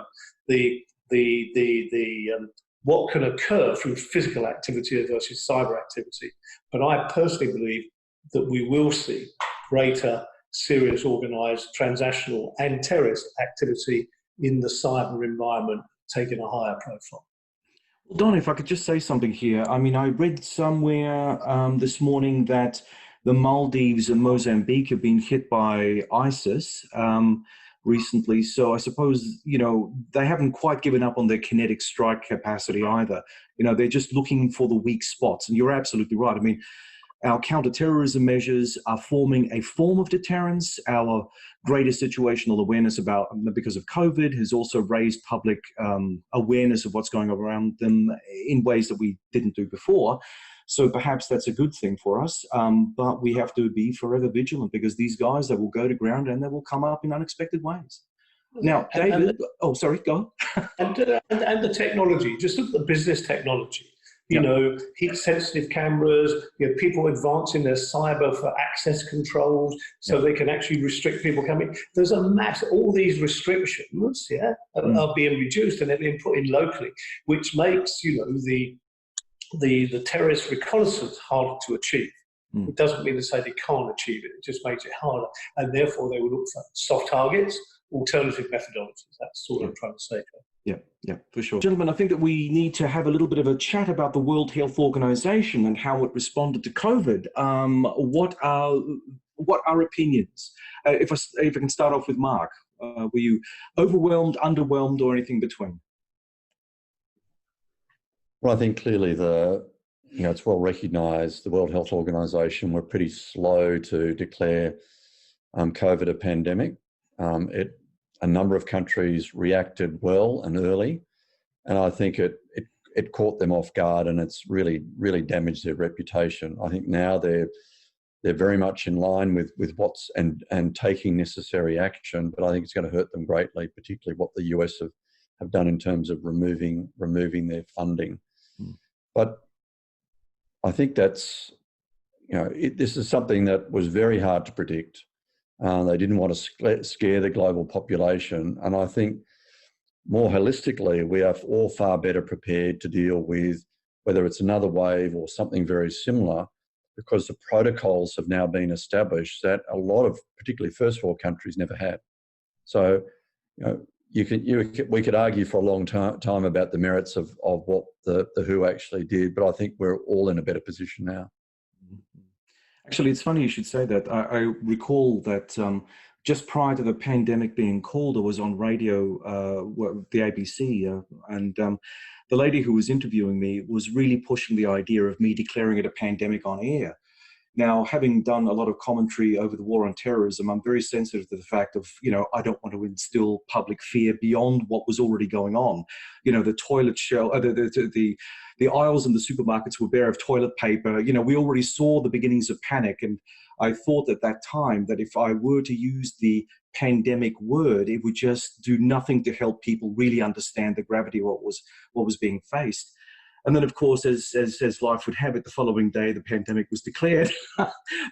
what can occur through physical activity versus cyber activity. But I personally believe that we will see greater, serious, organised, transnational and terrorist activity in the cyber environment taking a higher profile. Well, Don, if I could just say something here. I mean, I read somewhere this morning that the Maldives and Mozambique have been hit by ISIS recently. So I suppose, you know, they haven't quite given up on their kinetic strike capacity either. You know, they're just looking for the weak spots. And you're absolutely right. I mean, our counterterrorism measures are forming a form of deterrence. Our greater situational awareness because of COVID has also raised public awareness of what's going on around them in ways that we didn't do before. So perhaps that's a good thing for us. But we have to be forever vigilant because these guys, they will go to ground and they will come up in unexpected ways. Now, David, sorry, go on. and the technology, just look at the business technology. You know, heat-sensitive cameras, you know, people advancing their cyber for access controls so they can actually restrict people coming. There's a all these restrictions, are being reduced and they're being put in locally, which makes, you know, the terrorist reconnaissance harder to achieve. It doesn't mean to say they can't achieve it, it just makes it harder. And therefore they will look for soft targets, alternative methodologies. That's what I'm trying to say. Yeah, for sure. Gentlemen, I think that we need to have a little bit of a chat about the World Health Organization and how it responded to COVID. What are opinions? If I can start off with Mark, were you overwhelmed, underwhelmed, or anything between? Well, I think clearly it's well recognised, the World Health Organization were pretty slow to declare COVID a pandemic. A number of countries reacted well and early, and I think it caught them off guard, and it's really damaged their reputation. I think now they're very much in line with what's and taking necessary action, but I think it's going to hurt them greatly, particularly what the US have done in terms of removing their funding. But I think that's, you know, this is something that was very hard to predict. They didn't want to scare the global population. And I think more holistically, we are all far better prepared to deal with whether it's another wave or something very similar, because the protocols have now been established that a lot of, particularly first world countries, never had. So, you know, we could argue for a long time about the merits of what the WHO actually did, but I think we're all in a better position now. Actually, it's funny you should say that. I recall that just prior to the pandemic being called, I was on radio, the ABC, and the lady who was interviewing me was really pushing the idea of me declaring it a pandemic on air. Now, having done a lot of commentary over the war on terrorism, I'm very sensitive to the fact of, you know, I don't want to instill public fear beyond what was already going on. You know, the toilet the aisles in the supermarkets were bare of toilet paper. You know, we already saw the beginnings of panic. And I thought at that time that if I were to use the pandemic word, it would just do nothing to help people really understand the gravity of what was being faced. And then, of course, as life would have it, the following day, the pandemic was declared.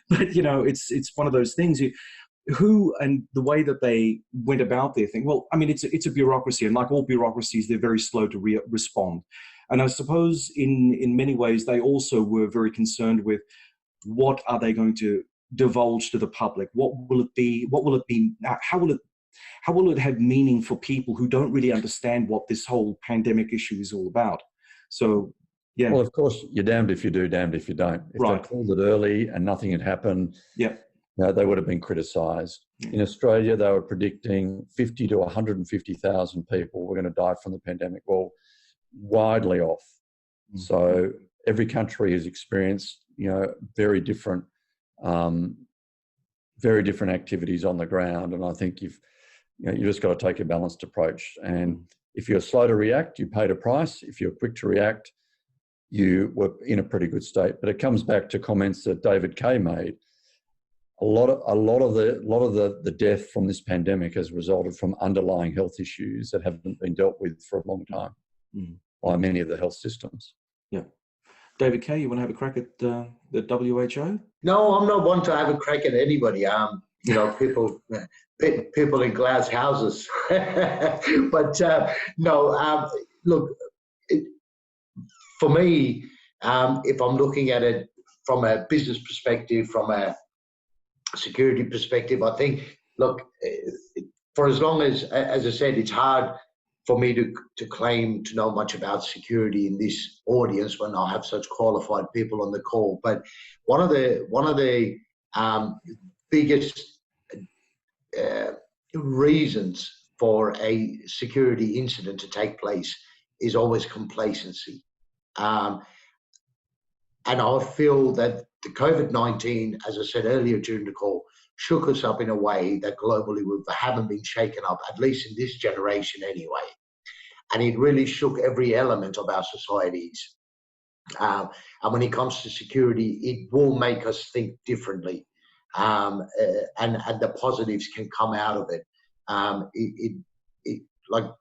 But, you know, it's one of those things. Who and the way that they went about their thing. Well, I mean, it's a bureaucracy, and like all bureaucracies, they're very slow to respond. And I suppose in many ways, they also were very concerned with what are they going to divulge to the public? What will it be? What will it be? How will it have meaning for people who don't really understand what this whole pandemic issue is all about? So, yeah. Well, of course, you're damned if you do, damned if you don't. If Right. they called it early and nothing had happened, Yeah. they would have been criticised. In Australia, they were predicting 50 to 150,000 people were going to die from the pandemic. Well, widely off. Mm-hmm. So every country has experienced, very different activities on the ground. And I think you just got to take a balanced approach. And if you're slow to react, you paid a price. If you're quick to react, you were in a pretty good state. But it comes back to comments that David Kay made. A lot of the death from this pandemic has resulted from underlying health issues that haven't been dealt with for a long time by many of the health systems. Yeah. David Kay, you want to have a crack at the WHO? No, I'm not one to have a crack at anybody. People in glass houses. But no, look, for me, if I'm looking at it from a business perspective, from a security perspective, I think, look, for as long as I said, it's hard for me to claim to know much about security in this audience when I have such qualified people on the call. But one of the biggest reasons for a security incident to take place is always complacency. And I feel that the COVID-19, as I said earlier during the call, shook us up in a way that globally we haven't been shaken up, at least in this generation anyway. And it really shook every element of our societies. And when it comes to security, it will make us think differently. And the positives can come out of it. Like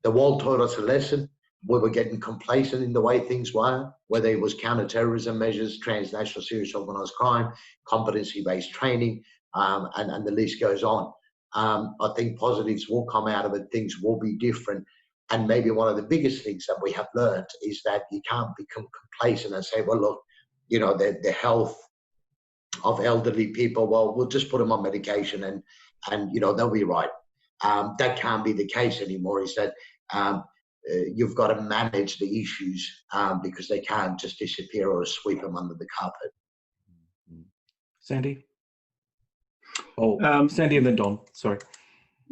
the war taught us a lesson. We were getting complacent in the way things were, whether it was counter-terrorism measures, transnational serious organised crime, competency-based training, and the list goes on. I think positives will come out of it. Things will be different. And maybe one of the biggest things that we have learned is that you can't become complacent and say, well, look, the health of elderly people, well, we'll just put them on medication and they'll be right. That can't be the case anymore. Is that you've got to manage the issues because they can't just disappear or sweep them under the carpet. Sandy? Sandy and then Don, sorry.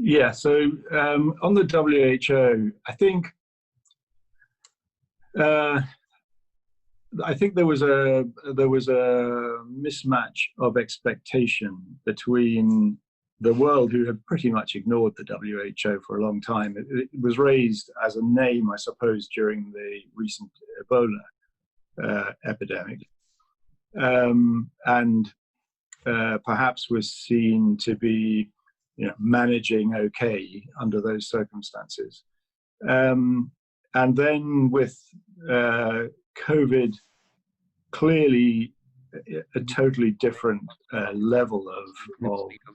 Yeah, so on the WHO, I think there was a mismatch of expectation between the world, who had pretty much ignored the WHO for a long time. It was raised as a name, I suppose, during the recent Ebola epidemic, and perhaps was seen to be managing okay under those circumstances. And then with COVID, clearly a totally different level of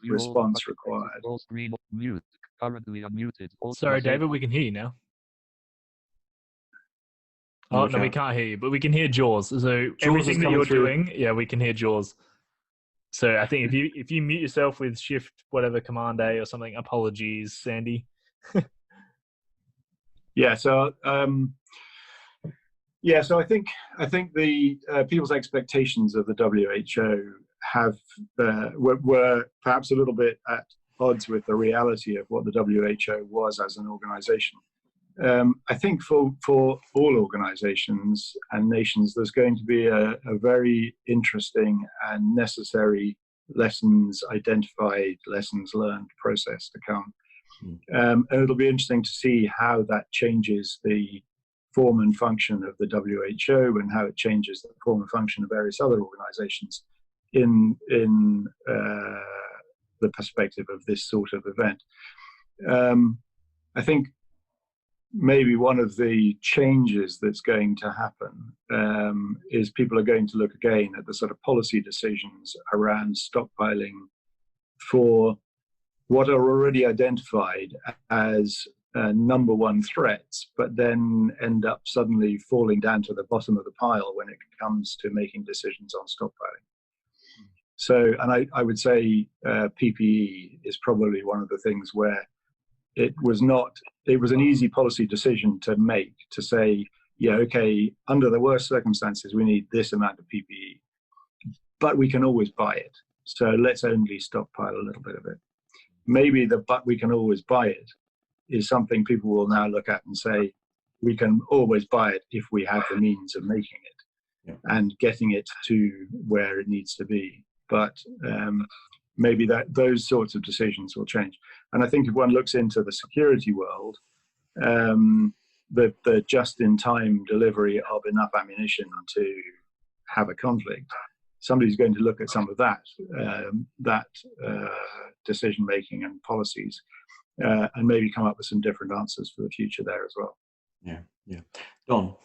response required. Sorry, David, we can hear you now. Oh, no, we can't hear you, but we can hear Jaws. So everything that you're doing, we can hear Jaws. So I think if you mute yourself with Shift whatever Command A or something, apologies, Sandy. So I think the people's expectations of the WHO were perhaps a little bit at odds with the reality of what the WHO was as an organization. I think for all organizations and nations, there's going to be a very interesting and necessary lessons identified, lessons learned process to come. And it'll be interesting to see how that changes the form and function of the WHO and how it changes the form and function of various other organizations in the perspective of this sort of event. I think maybe one of the changes that's going to happen is people are going to look again at the sort of policy decisions around stockpiling for what are already identified as number one threats, but then end up suddenly falling down to the bottom of the pile when it comes to making decisions on stockpiling. So, and I would say PPE is probably one of the things where it was an easy policy decision to make, to say, yeah, okay, under the worst circumstances, we need this amount of PPE, but we can always buy it. So let's only stockpile a little bit of it. Maybe but we can always buy it is something people will now look at and say, we can always buy it if we have the means of making it and getting it to where it needs to be. But maybe those sorts of decisions will change. And I think if one looks into the security world, the just-in-time delivery of enough ammunition to have a conflict, somebody's going to look at some of that decision-making and policies and maybe come up with some different answers for the future there as well. Yeah. Don?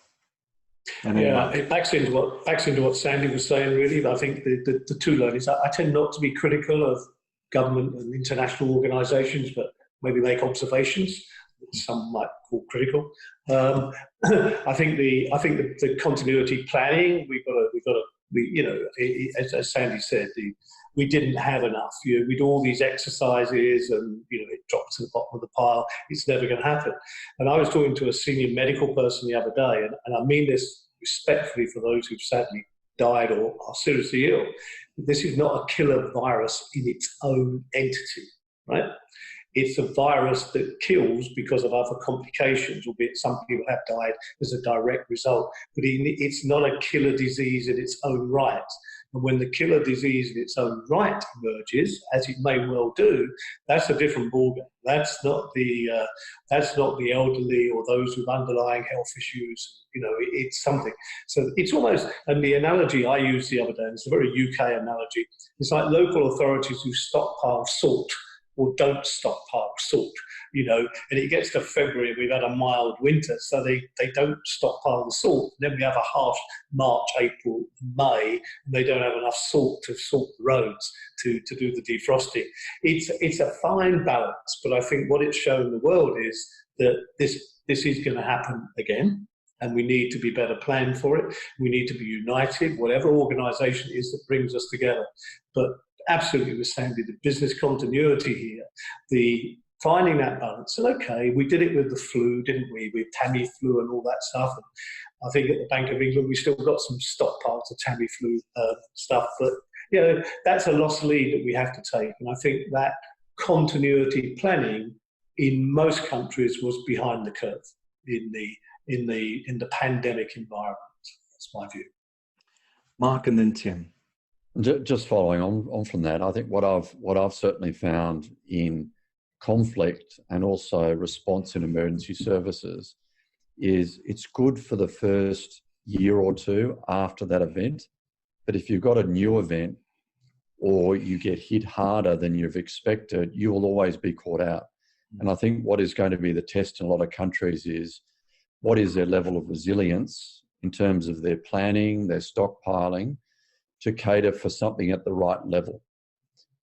Yeah, it backs into what Sandy was saying, really. But I think the two learnings, I tend not to be critical of government and international organisations, but maybe make observations. Some might call critical. I think the continuity planning, we've got to, as Sandy said, we didn't have enough. We'd all these exercises, and it dropped to the bottom of the pile. It's never going to happen. And I was talking to a senior medical person the other day, and I mean this respectfully for those who've sadly died or are seriously ill. This is not a killer virus in its own entity, right? It's a virus that kills because of other complications, albeit some people have died as a direct result. But it's not a killer disease in its own right. And when the killer disease in its own right emerges, as it may well do, that's a different ballgame. That's not the elderly or those with underlying health issues. It's something. So it's almost, and the analogy I used the other day, and it's a very UK analogy, it's like local authorities who stockpile salt or don't stockpile salt, and it gets to February, we've had a mild winter, so they don't stockpile the salt. Then we have a harsh March, April, May, and they don't have enough salt to salt the roads to do the defrosting. It's a fine balance, but I think what it's shown the world is that this is going to happen again, and we need to be better planned for it. We need to be united, whatever organisation it is that brings us together. But absolutely with Sandy, the business continuity here, the finding that balance. And okay, we did it with the flu, didn't we? With Tamiflu and all that stuff. And I think at the Bank of England, we still got some stockpiles of Tamiflu stuff. But, that's a lost lead that we have to take. And I think that continuity planning in most countries was behind the curve in the pandemic environment. That's my view. Mark and then Tim. Just following on from that, I think what I've certainly found in conflict and also response in emergency services is it's good for the first year or two after that event. But if you've got a new event or you get hit harder than you've expected, you will always be caught out. And I think what is going to be the test in a lot of countries is what is their level of resilience in terms of their planning, their stockpiling, to cater for something at the right level.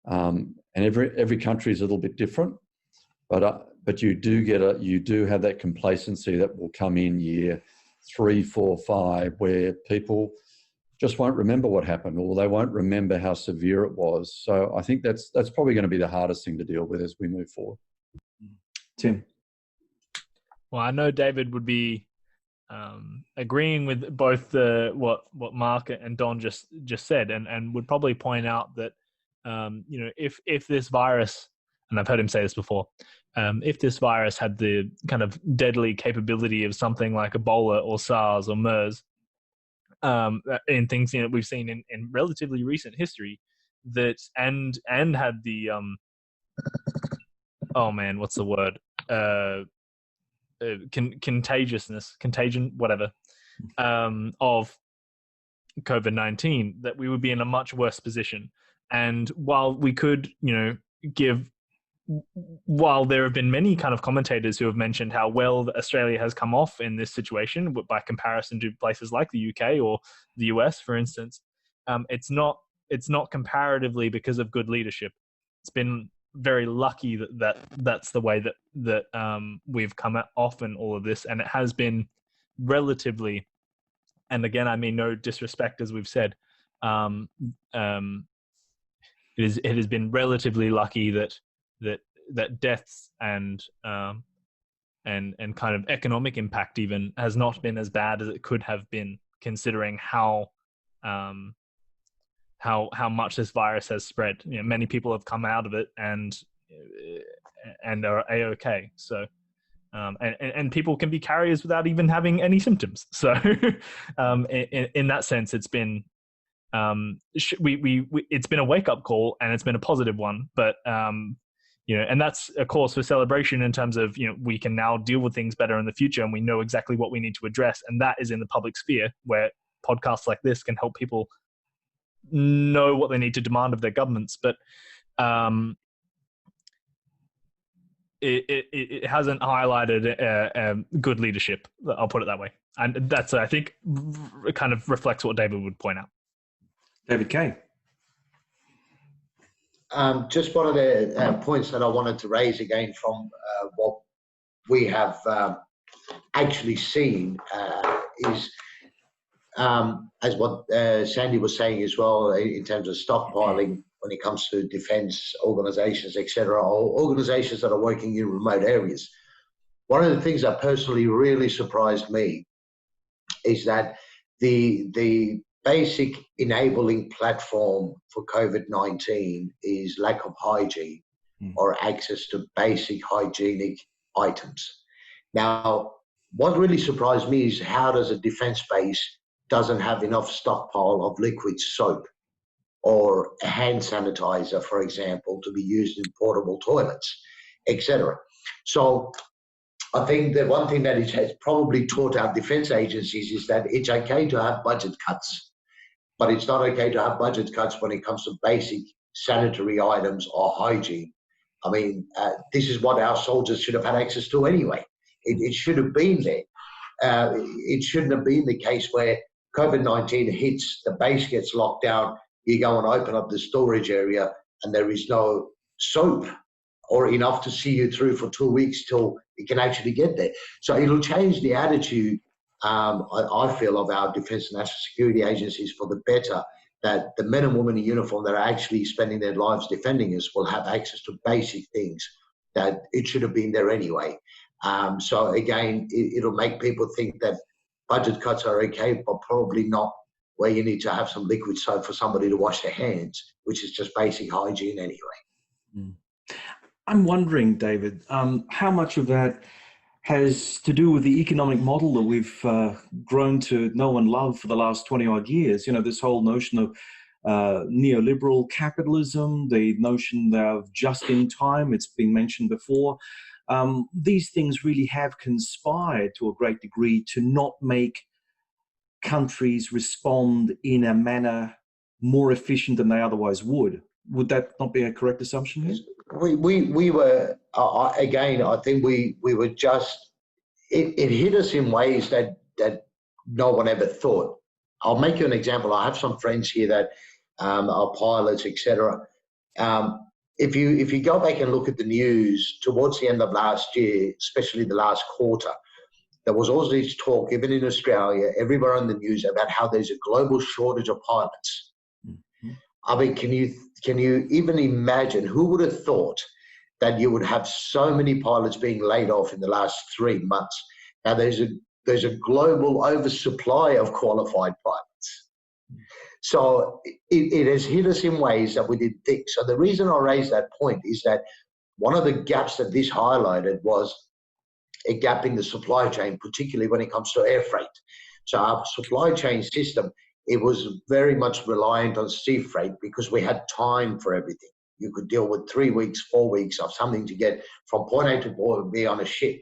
And every country is a little bit different, but you do have that complacency that will come in year 3, 4, 5, where people just won't remember what happened, or they won't remember how severe it was. So I think that's probably going to be the hardest thing to deal with as we move forward. Tim. Well, I know David would be agreeing with both what Mark and Don just said, and would probably point out that if this virus, and I've heard him say this before, if this virus had the kind of deadly capability of something like Ebola or SARS or MERS, in things we've seen in relatively recent history, that and had the what's the word? Contagion, whatever, of COVID-19, that we would be in a much worse position. And while we could, give while there have been many kind of commentators who have mentioned how well Australia has come off in this situation by comparison to places like the UK or the US, for instance, it's not comparatively because of good leadership. It's been very lucky that's the way that we've come off in all of this, and it has been relatively. And again, I mean no disrespect, as we've said. It has been relatively lucky that deaths and kind of economic impact even has not been as bad as it could have been, considering how much this virus has spread. You know, many people have come out of it and are A-okay. So. And people can be carriers without even having any symptoms. So, in that sense, it's been it's been a wake up call, and it's been a positive one. But you know, and that's a cause for celebration in terms of, you know, we can now deal with things better in the future, and we know exactly what we need to address, and that is in the public sphere, where podcasts like this can help people know what they need to demand of their governments. But it hasn't highlighted good leadership. I'll put it that way, and that's, I think, kind of reflects what David would point out. David Kay. Just one of the points that I wanted to raise again from what we have actually seen is, as what Sandy was saying as well, in terms of stockpiling when it comes to defence organisations, etc., or organisations that are working in remote areas. One of the things that personally really surprised me is that the basic enabling platform for COVID-19 is lack of hygiene or access to basic hygienic items. Now, what really surprised me is how does a defence base doesn't have enough stockpile of liquid soap or a hand sanitizer, for example, to be used in portable toilets, etc. So I think the one thing that it has probably taught our defence agencies is that it's okay to have budget cuts, but it's not okay to have budget cuts when it comes to basic sanitary items or hygiene. I mean, this is what our soldiers should have had access to anyway. It should have been there. It shouldn't have been the case where COVID-19 hits, the base gets locked down, you go and open up the storage area and there is no soap or enough to see you through for 2 weeks till it can actually get there. So it'll change the attitude, I feel, of our defence and national security agencies for the better, that the men and women in uniform that are actually spending their lives defending us will have access to basic things that it should have been there anyway. So again, it'll make people think that budget cuts are okay, but probably not where you need to have some liquid soap for somebody to wash their hands, which is just basic hygiene anyway. I'm wondering, David, how much of that has to do with the economic model that we've grown to know and love for the last 20 odd years. You know, this whole notion of neoliberal capitalism, the notion of just in time, it's been mentioned before. These things really have conspired to a great degree to not make countries respond in a manner more efficient than they otherwise would. Would that not be a correct assumption here? We were, again, I think we were just, it hit us in ways that no one ever thought. I'll make you an example. I have some friends here that are pilots, etc. If you go back and look at the news towards the end of last year, especially the last quarter, there was all this talk, even in Australia, everywhere on the news, about how there's a global shortage of pilots. I mean, can you even imagine, who would have thought that you would have so many pilots being laid off in the last 3 months? Now, there's a global oversupply of qualified pilots. So it has hit us in ways that we didn't think. So the reason I raised that point is that one of the gaps that this highlighted was a gap in the supply chain, particularly when it comes to air freight. So our supply chain system, it was very much reliant on sea freight because we had time for everything. You could deal with 3 weeks, 4 weeks of something to get from point A to point B on a ship.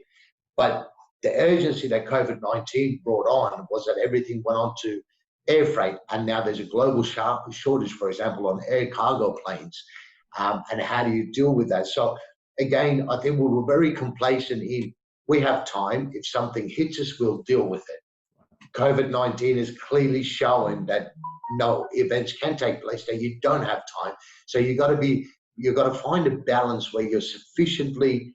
But the urgency that COVID-19 brought on was that everything went on to air freight, and now there's a global shortage, for example, on air cargo planes. And how do you deal with that? So again, I think we were very complacent in, we have time. If something hits us, we'll deal with it. COVID-19 is clearly showing that no, events can take place that you don't have time. So you've got to find a balance where you're sufficiently,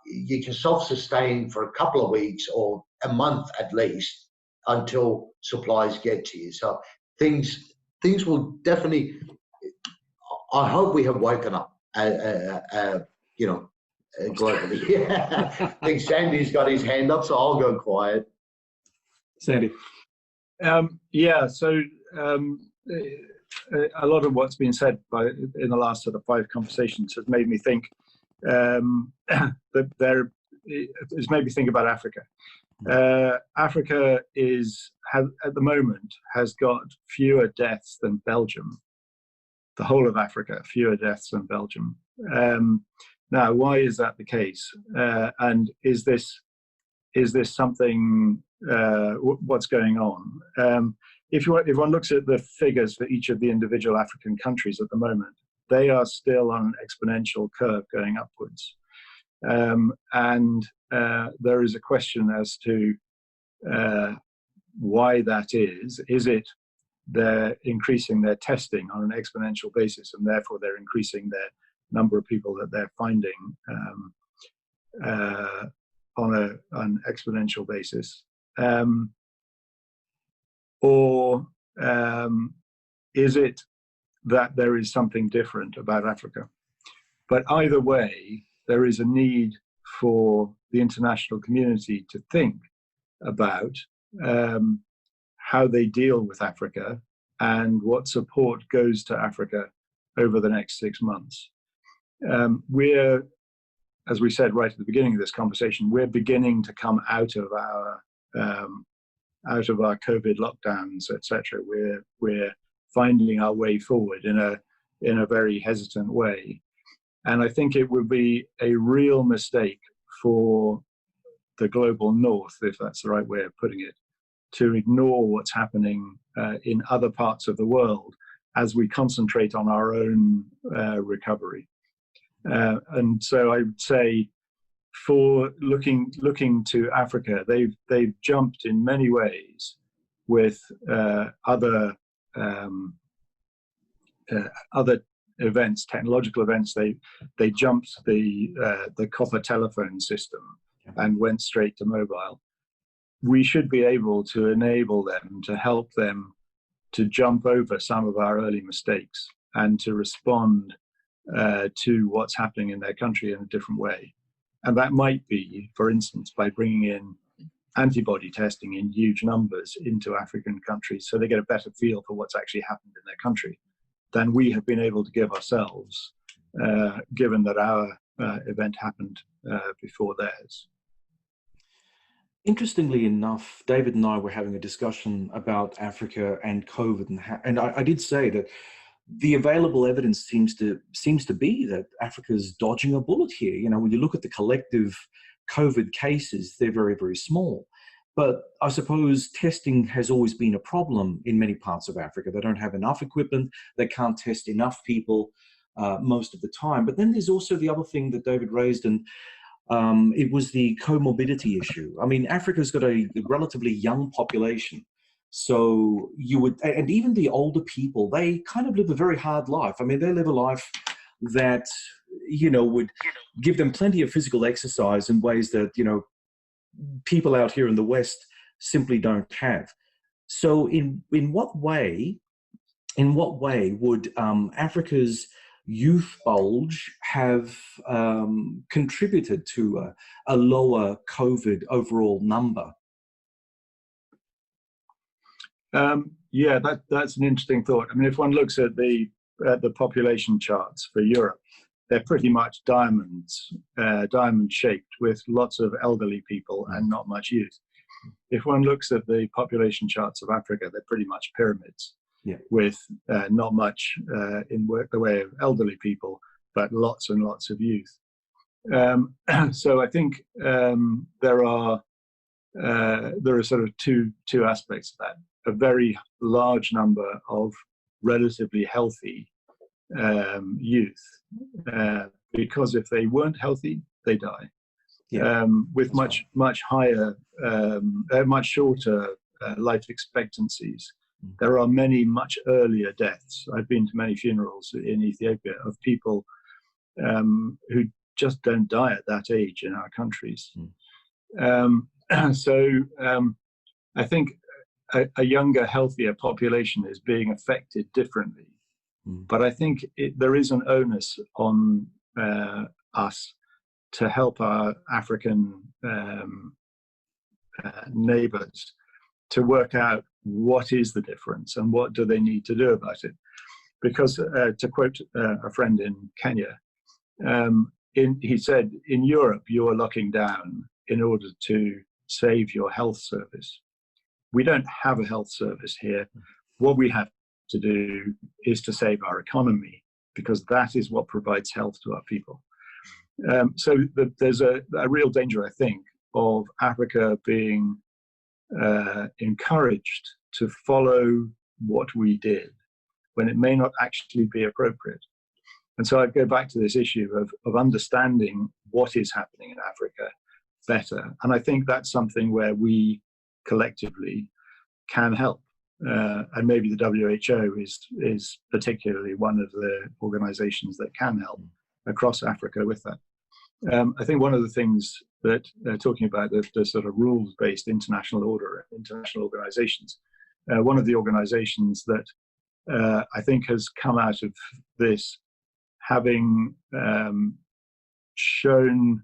you can self-sustain for a couple of weeks or a month at least until supplies get to you. So things will definitely, I hope we have woken up, globally. I think Sandy's got his hand up, so I'll go quiet. Sandy. So a lot of what's been said in the last sort of 5 conversations has made me think it's made me think about Africa. Africa at the moment has got fewer deaths than Belgium. The whole of Africa, fewer deaths than Belgium. Now, why is that the case? And is this something? What's going on? If one looks at the figures for each of the individual African countries at the moment, they are still on an exponential curve going upwards. And there is a question as to why that is. Is it they're increasing their testing on an exponential basis, and therefore they're increasing their number of people that they're finding on an exponential basis? Or is it that there is something different about Africa? But either way, there is a need for the international community to think about how they deal with Africa and what support goes to Africa over the next 6 months. We're, as we said right at the beginning of this conversation, we're beginning to come out of our COVID lockdowns, etc. We're finding our way forward in a very hesitant way, and I think it would be a real mistake for the global north, if that's the right way of putting it, to ignore what's happening in other parts of the world as we concentrate on our own recovery. And so I would say, for looking to Africa, they've jumped in many ways with other events, technological events. They jumped the copper telephone system and went straight to mobile. We should be able to enable them, to help them to jump over some of our early mistakes and to respond to what's happening in their country in a different way. And that might be, for instance, by bringing in antibody testing in huge numbers into African countries so they get a better feel for what's actually happened in their country than we have been able to give ourselves, given that our event happened before theirs. Interestingly enough, David and I were having a discussion about Africa and COVID, and I did say that the available evidence seems to be that Africa's dodging a bullet here. You know, when you look at the collective COVID cases, they're very, very small. But I suppose testing has always been a problem in many parts of Africa. They don't have enough equipment. They can't test enough people most of the time. But then there's also the other thing that David raised, and it was the comorbidity issue. I mean, Africa's got a relatively young population. So and even the older people, they kind of live a very hard life. I mean, they live a life that, would give them plenty of physical exercise in ways that, people out here in the West simply don't have. So in what way would Africa's youth bulge have contributed to a lower COVID overall number? That's an interesting thought. I mean, if one looks at the population charts for Europe, they're pretty much diamond shaped with lots of elderly people and not much youth. If one looks at the population charts of Africa, they're pretty much pyramids, with not much in the way of elderly people, but lots and lots of youth. So I think there are sort of two aspects of that. A very large number of relatively healthy youth, because if they weren't healthy, they die. With much higher, much shorter life expectancies. There are many much earlier deaths. I've been to many funerals in Ethiopia of people who just don't die at that age in our countries. I think a younger, healthier population is being affected differently. But I think there is an onus on us to help our African neighbors to work out what is the difference and what do they need to do about it. Because to quote a friend in Kenya, he said, in Europe, you are locking down in order to save your health service. We don't have a health service here. What we have to do is to save our economy, because that is what provides health to our people. So there's a real danger, I think, of Africa being encouraged to follow what we did when it may not actually be appropriate. And so I go back to this issue of understanding what is happening in Africa better. And I think that's something where we collectively can help. And maybe the WHO is particularly one of the organizations that can help across Africa with that. I think one of the things that talking about the sort of rules-based international order, international organizations, one of the organizations that I think has come out of this having shown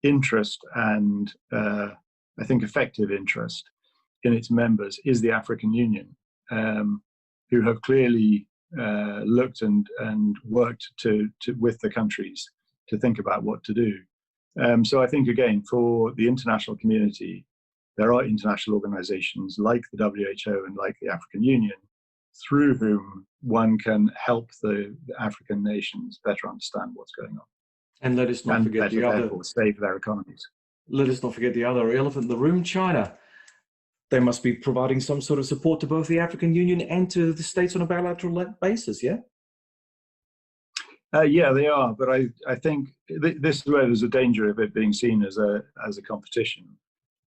interest and I think effective interest in its members is the African Union, who have clearly looked and worked with the countries to think about what to do. So I think, again, for the international community, there are international organizations like the WHO and like the African Union, through whom one can help the African nations better understand what's going on. And let us not forget the other, save their economies. Let us not forget the other elephant in the room, China. They must be providing some sort of support to both the African Union and to the states on a bilateral basis, yeah? Yeah, they are. But I think this is where there's a danger of it being seen as a competition,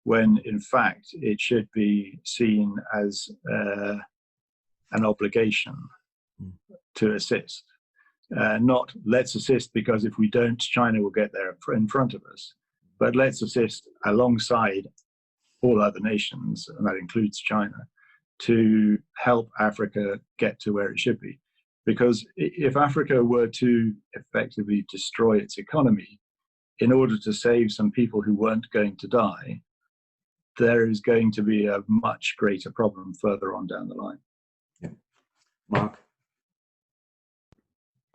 when in fact it should be seen as an obligation to assist. Not let's assist because if we don't, China will get there in front of us. But let's assist alongside all other nations, and that includes China, to help Africa get to where it should be. Because if Africa were to effectively destroy its economy in order to save some people who weren't going to die, there is going to be a much greater problem further on down the line. Yeah. Mark?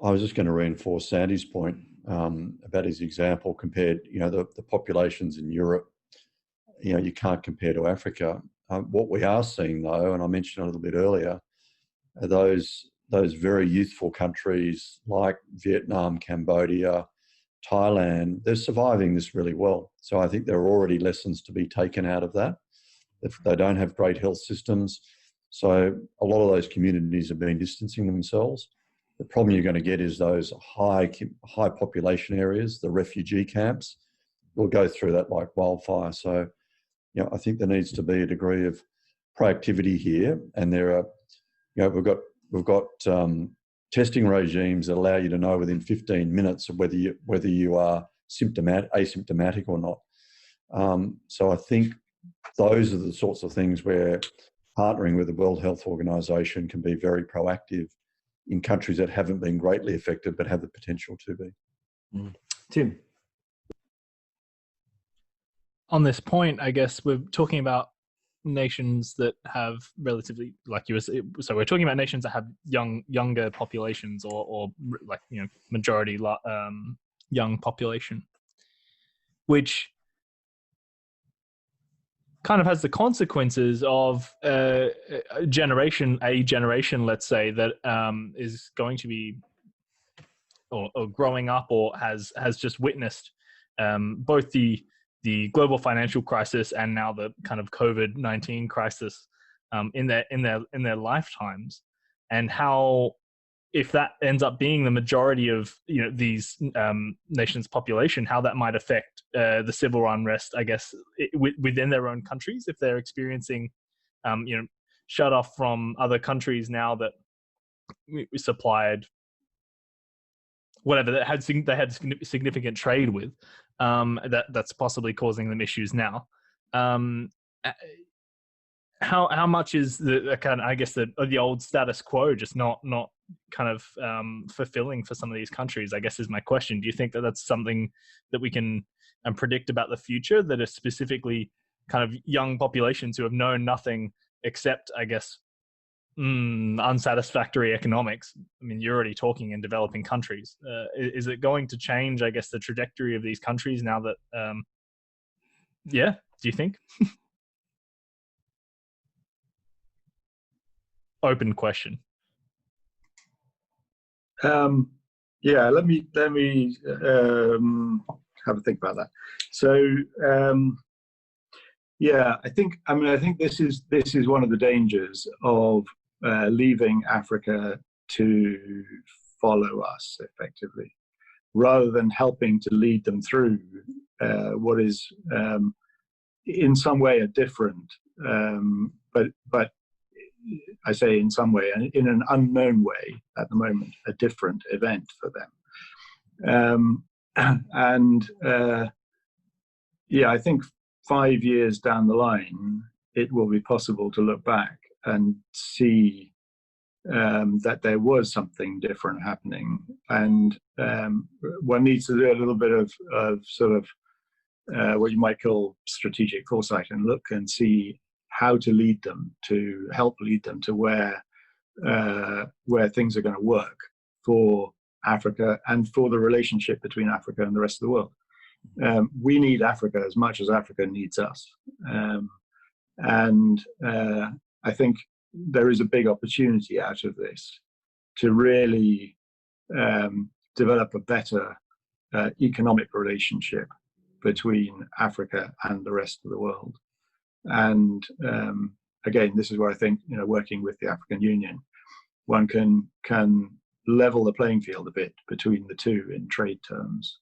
I was just going to reinforce Sandy's point about his example compared, the populations in Europe, you can't compare to Africa. What we are seeing though, and I mentioned a little bit earlier, are those very youthful countries like Vietnam, Cambodia, Thailand, they're surviving this really well. So I think there are already lessons to be taken out of that. If they don't have great health systems, so a lot of those communities have been distancing themselves. The problem you're going to get is those high population areas, the refugee camps, will go through that like wildfire. So, I think there needs to be a degree of proactivity here, and there are, we've got testing regimes that allow you to know within 15 minutes of whether you are asymptomatic or not. So I think those are the sorts of things where partnering with the World Health Organization can be very proactive in countries that haven't been greatly affected but have the potential to be. Tim? On this point, I guess we're talking about nations that have relatively, like you were, so we're talking about nations that have younger populations or like, majority young population, which kind of has the consequences of a generation, let's say, that is going to be or growing up or has just witnessed both the global financial crisis and now the kind of COVID-19 crisis in their lifetimes, and how, if that ends up being the majority of these nations' population, how that might affect the civil unrest, I guess, within their own countries, if they're experiencing shut off from other countries now that we supplied whatever they had significant trade with, that's possibly causing them issues now. How much is the kind of, I guess, the old status quo just not kind of fulfilling for some of these countries, I guess, is my question. Do you think that that's something that we can predict about the future, that are specifically kind of young populations who have known nothing except, I guess, unsatisfactory economics? I mean, you're already talking in developing countries. Is it going to change, I guess, the trajectory of these countries now that, do you think? Open question. Let me have a think about that. So I think this is one of the dangers of leaving Africa to follow us effectively, rather than helping to lead them through what is in some way a different, but I say in some way, in an unknown way at the moment, a different event for them. I think 5 years down the line, it will be possible to look back and see that there was something different happening. And one needs to do a little bit of sort of what you might call strategic foresight, and look and see how to lead them, to help lead them to where things are going to work for Africa and for the relationship between Africa and the rest of the world. We need Africa as much as Africa needs us. I think there is a big opportunity out of this to really develop a better economic relationship between Africa and the rest of the world. And again, this is where I think, working with the African Union, one can level the playing field a bit between the two in trade terms.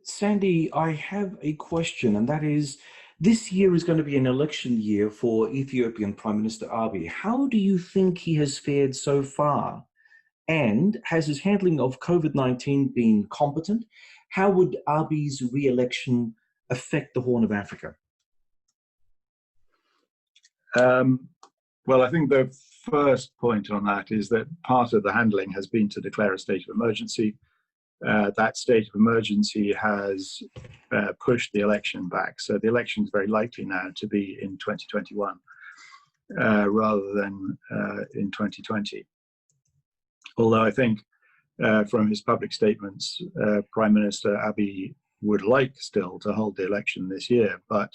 Sandy, I have a question, and that is, this year is going to be an election year for Ethiopian Prime Minister Abiy. How do you think he has fared so far? And has his handling of COVID-19 been competent? How would Abiy's re-election affect the Horn of Africa? Well, I think the first point on that is that part of the handling has been to declare a state of emergency. That state of emergency has pushed the election back. So the election is very likely now to be in 2021 rather than in 2020. Although I think from his public statements, Prime Minister Abiy would like still to hold the election this year, but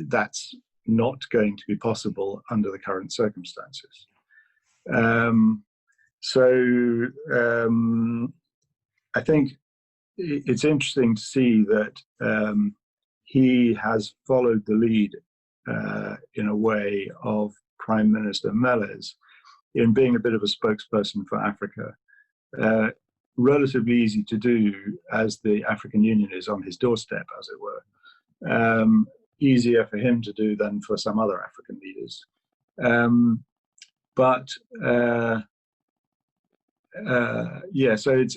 that's not going to be possible under the current circumstances. I think it's interesting to see that he has followed the lead in a way of Prime Minister Meles in being a bit of a spokesperson for Africa. Relatively easy to do, as the African Union is on his doorstep, as it were. Easier for him to do than for some other African leaders. So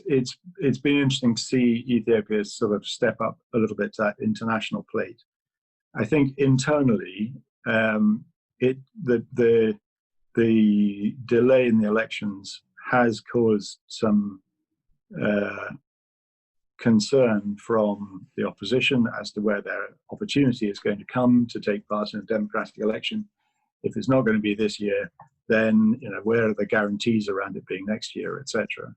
it's been interesting to see Ethiopia sort of step up a little bit to that international plate. I think internally, the delay in the elections has caused some concern from the opposition as to where their opportunity is going to come to take part in a democratic election. If it's not going to be this year, then where are the guarantees around it being next year, etc.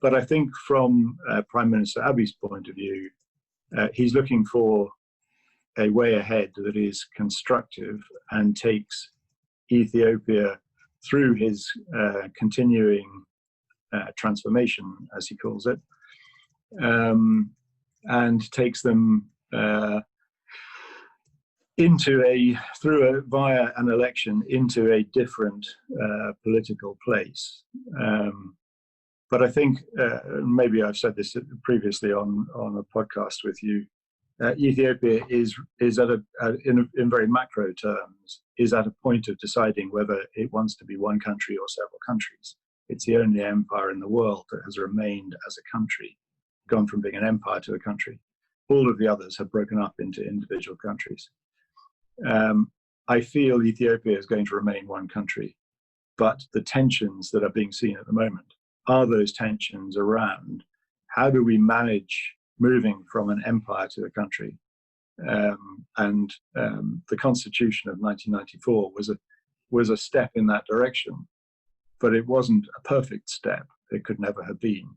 But I think from Prime Minister Abiy's point of view, he's looking for a way ahead that is constructive and takes Ethiopia through his continuing transformation, as he calls it, and takes them via an election into a different political place. But I think, maybe I've said this previously on a podcast with you, Ethiopia is at in very macro terms, is at a point of deciding whether it wants to be one country or several countries. It's the only empire in the world that has remained as a country, gone from being an empire to a country. All of the others have broken up into individual countries. I feel Ethiopia is going to remain one country, but the tensions that are being seen at the moment are those tensions around how do we manage moving from an empire to a country. And the Constitution of 1994 was a step in that direction, but it wasn't a perfect step. It could never have been.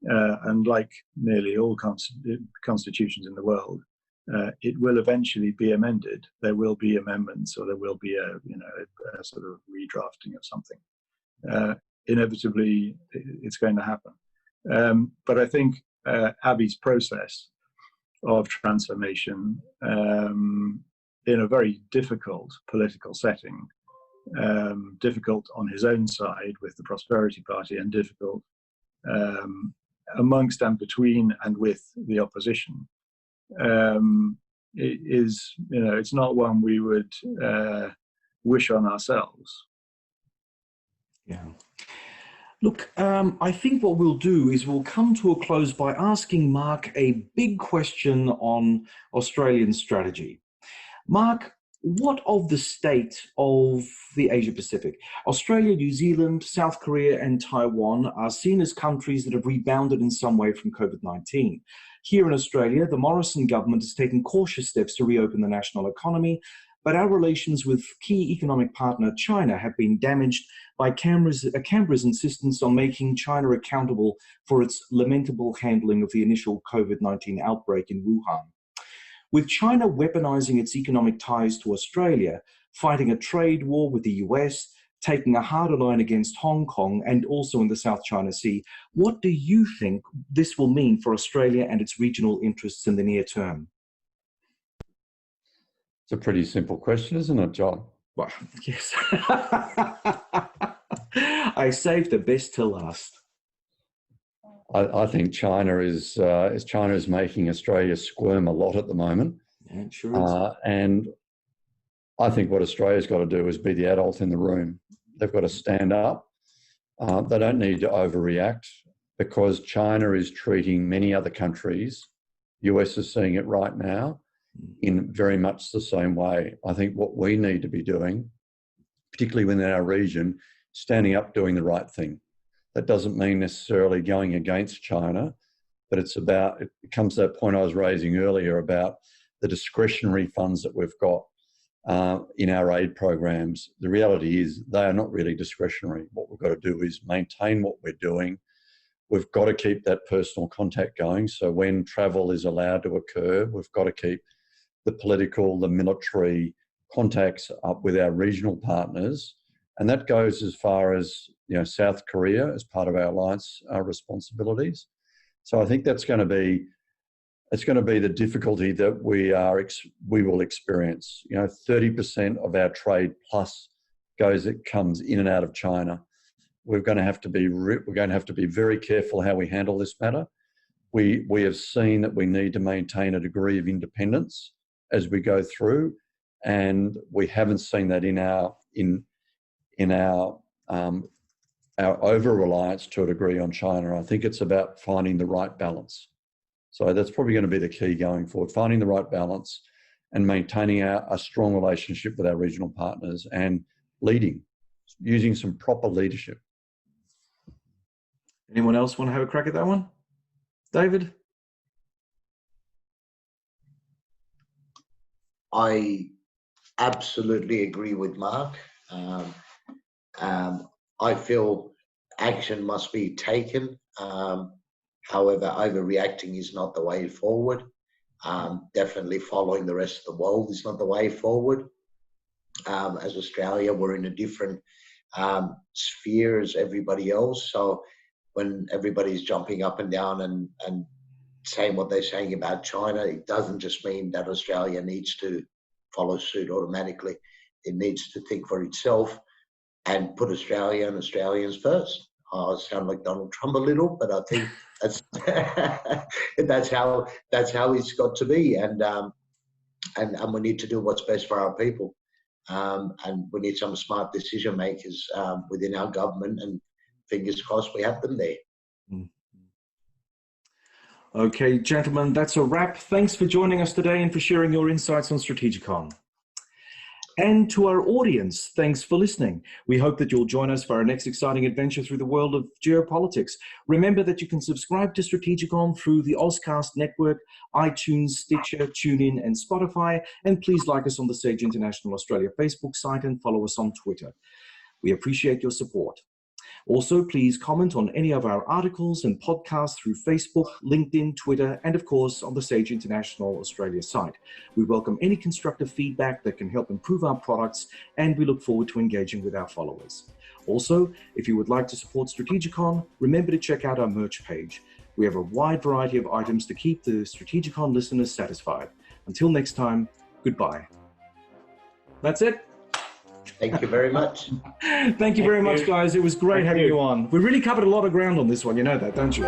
And like nearly all constitutions in the world, it will eventually be amended. There will be amendments, or there will be a sort of redrafting of something. Inevitably, it's going to happen. But I think Abi's process of transformation in a very difficult political setting, difficult on his own side with the Prosperity Party, and difficult amongst and between and with the opposition, it's not one we would wish on ourselves. Yeah. Look, I think what we'll do is we'll come to a close by asking Mark a big question on Australian strategy. Mark, what of the state of the Asia Pacific? Australia, New Zealand, South Korea, and Taiwan are seen as countries that have rebounded in some way from COVID-19. Here in Australia, the Morrison government has taken cautious steps to reopen the national economy, but our relations with key economic partner China have been damaged by Canberra's insistence on making China accountable for its lamentable handling of the initial COVID-19 outbreak in Wuhan. With China weaponizing its economic ties to Australia, fighting a trade war with the US, taking a harder line against Hong Kong, and also in the South China Sea, what do you think this will mean for Australia and its regional interests in the near term? It's a pretty simple question, isn't it, John? Well, yes. I saved the best till last. I think China is making Australia squirm a lot at the moment. Yeah, it sure is. And I think what Australia's got to do is be the adult in the room. They've got to stand up. They don't need to overreact, because China is treating many other countries, US is seeing it right now, in very much the same way. I think what we need to be doing, particularly within our region, standing up, doing the right thing. That doesn't mean necessarily going against China, but it comes to that point I was raising earlier about the discretionary funds that we've got in our aid programs. The reality is they are not really discretionary. What we've got to do is maintain what we're doing. We've got to keep that personal contact going. So when travel is allowed to occur, we've got to keep the political, the military contacts up with our regional partners. And that goes as far as, South Korea as part of our alliance responsibilities. So I think it's going to be the difficulty that we will experience. 30% of our trade plus comes in and out of China. We're going to have to be very careful how we handle this matter. We have seen that we need to maintain a degree of independence as we go through, and we haven't seen that in our over-reliance to a degree on China. I think it's about finding the right balance. So that's probably going to be the key going forward, finding the right balance and maintaining a strong relationship with our regional partners and leading, using some proper leadership. Anyone else want to have a crack at that one? David? I absolutely agree with Mark. I feel action must be taken. However, overreacting is not the way forward. Definitely following the rest of the world is not the way forward. As Australia, we're in a different sphere as everybody else. So when everybody's jumping up and down and saying what they're saying about China, it doesn't just mean that Australia needs to follow suit automatically. It needs to think for itself and put Australia and Australians first. I sound like Donald Trump a little, but I think that's that's how it's got to be. And we need to do what's best for our people. And we need some smart decision makers within our government, and fingers crossed we have them there. Okay, gentlemen, that's a wrap. Thanks for joining us today and for sharing your insights on Strategikon. And to our audience, thanks for listening. We hope that you'll join us for our next exciting adventure through the world of geopolitics. Remember that you can subscribe to Strategikon through the Ozcast network, iTunes, Stitcher, TuneIn, and Spotify. And please like us on the Sage International Australia Facebook site and follow us on Twitter. We appreciate your support. Also, please comment on any of our articles and podcasts through Facebook, LinkedIn, Twitter, and of course on the Sage International Australia site. We welcome any constructive feedback that can help improve our products, and we look forward to engaging with our followers. Also, if you would like to support Strategikon, remember to check out our merch page. We have a wide variety of items to keep the Strategikon listeners satisfied. Until next time, goodbye. That's it. Thank you very much. Thank you very much, guys. It was great having you on. We really covered a lot of ground on this one. You know that, don't you?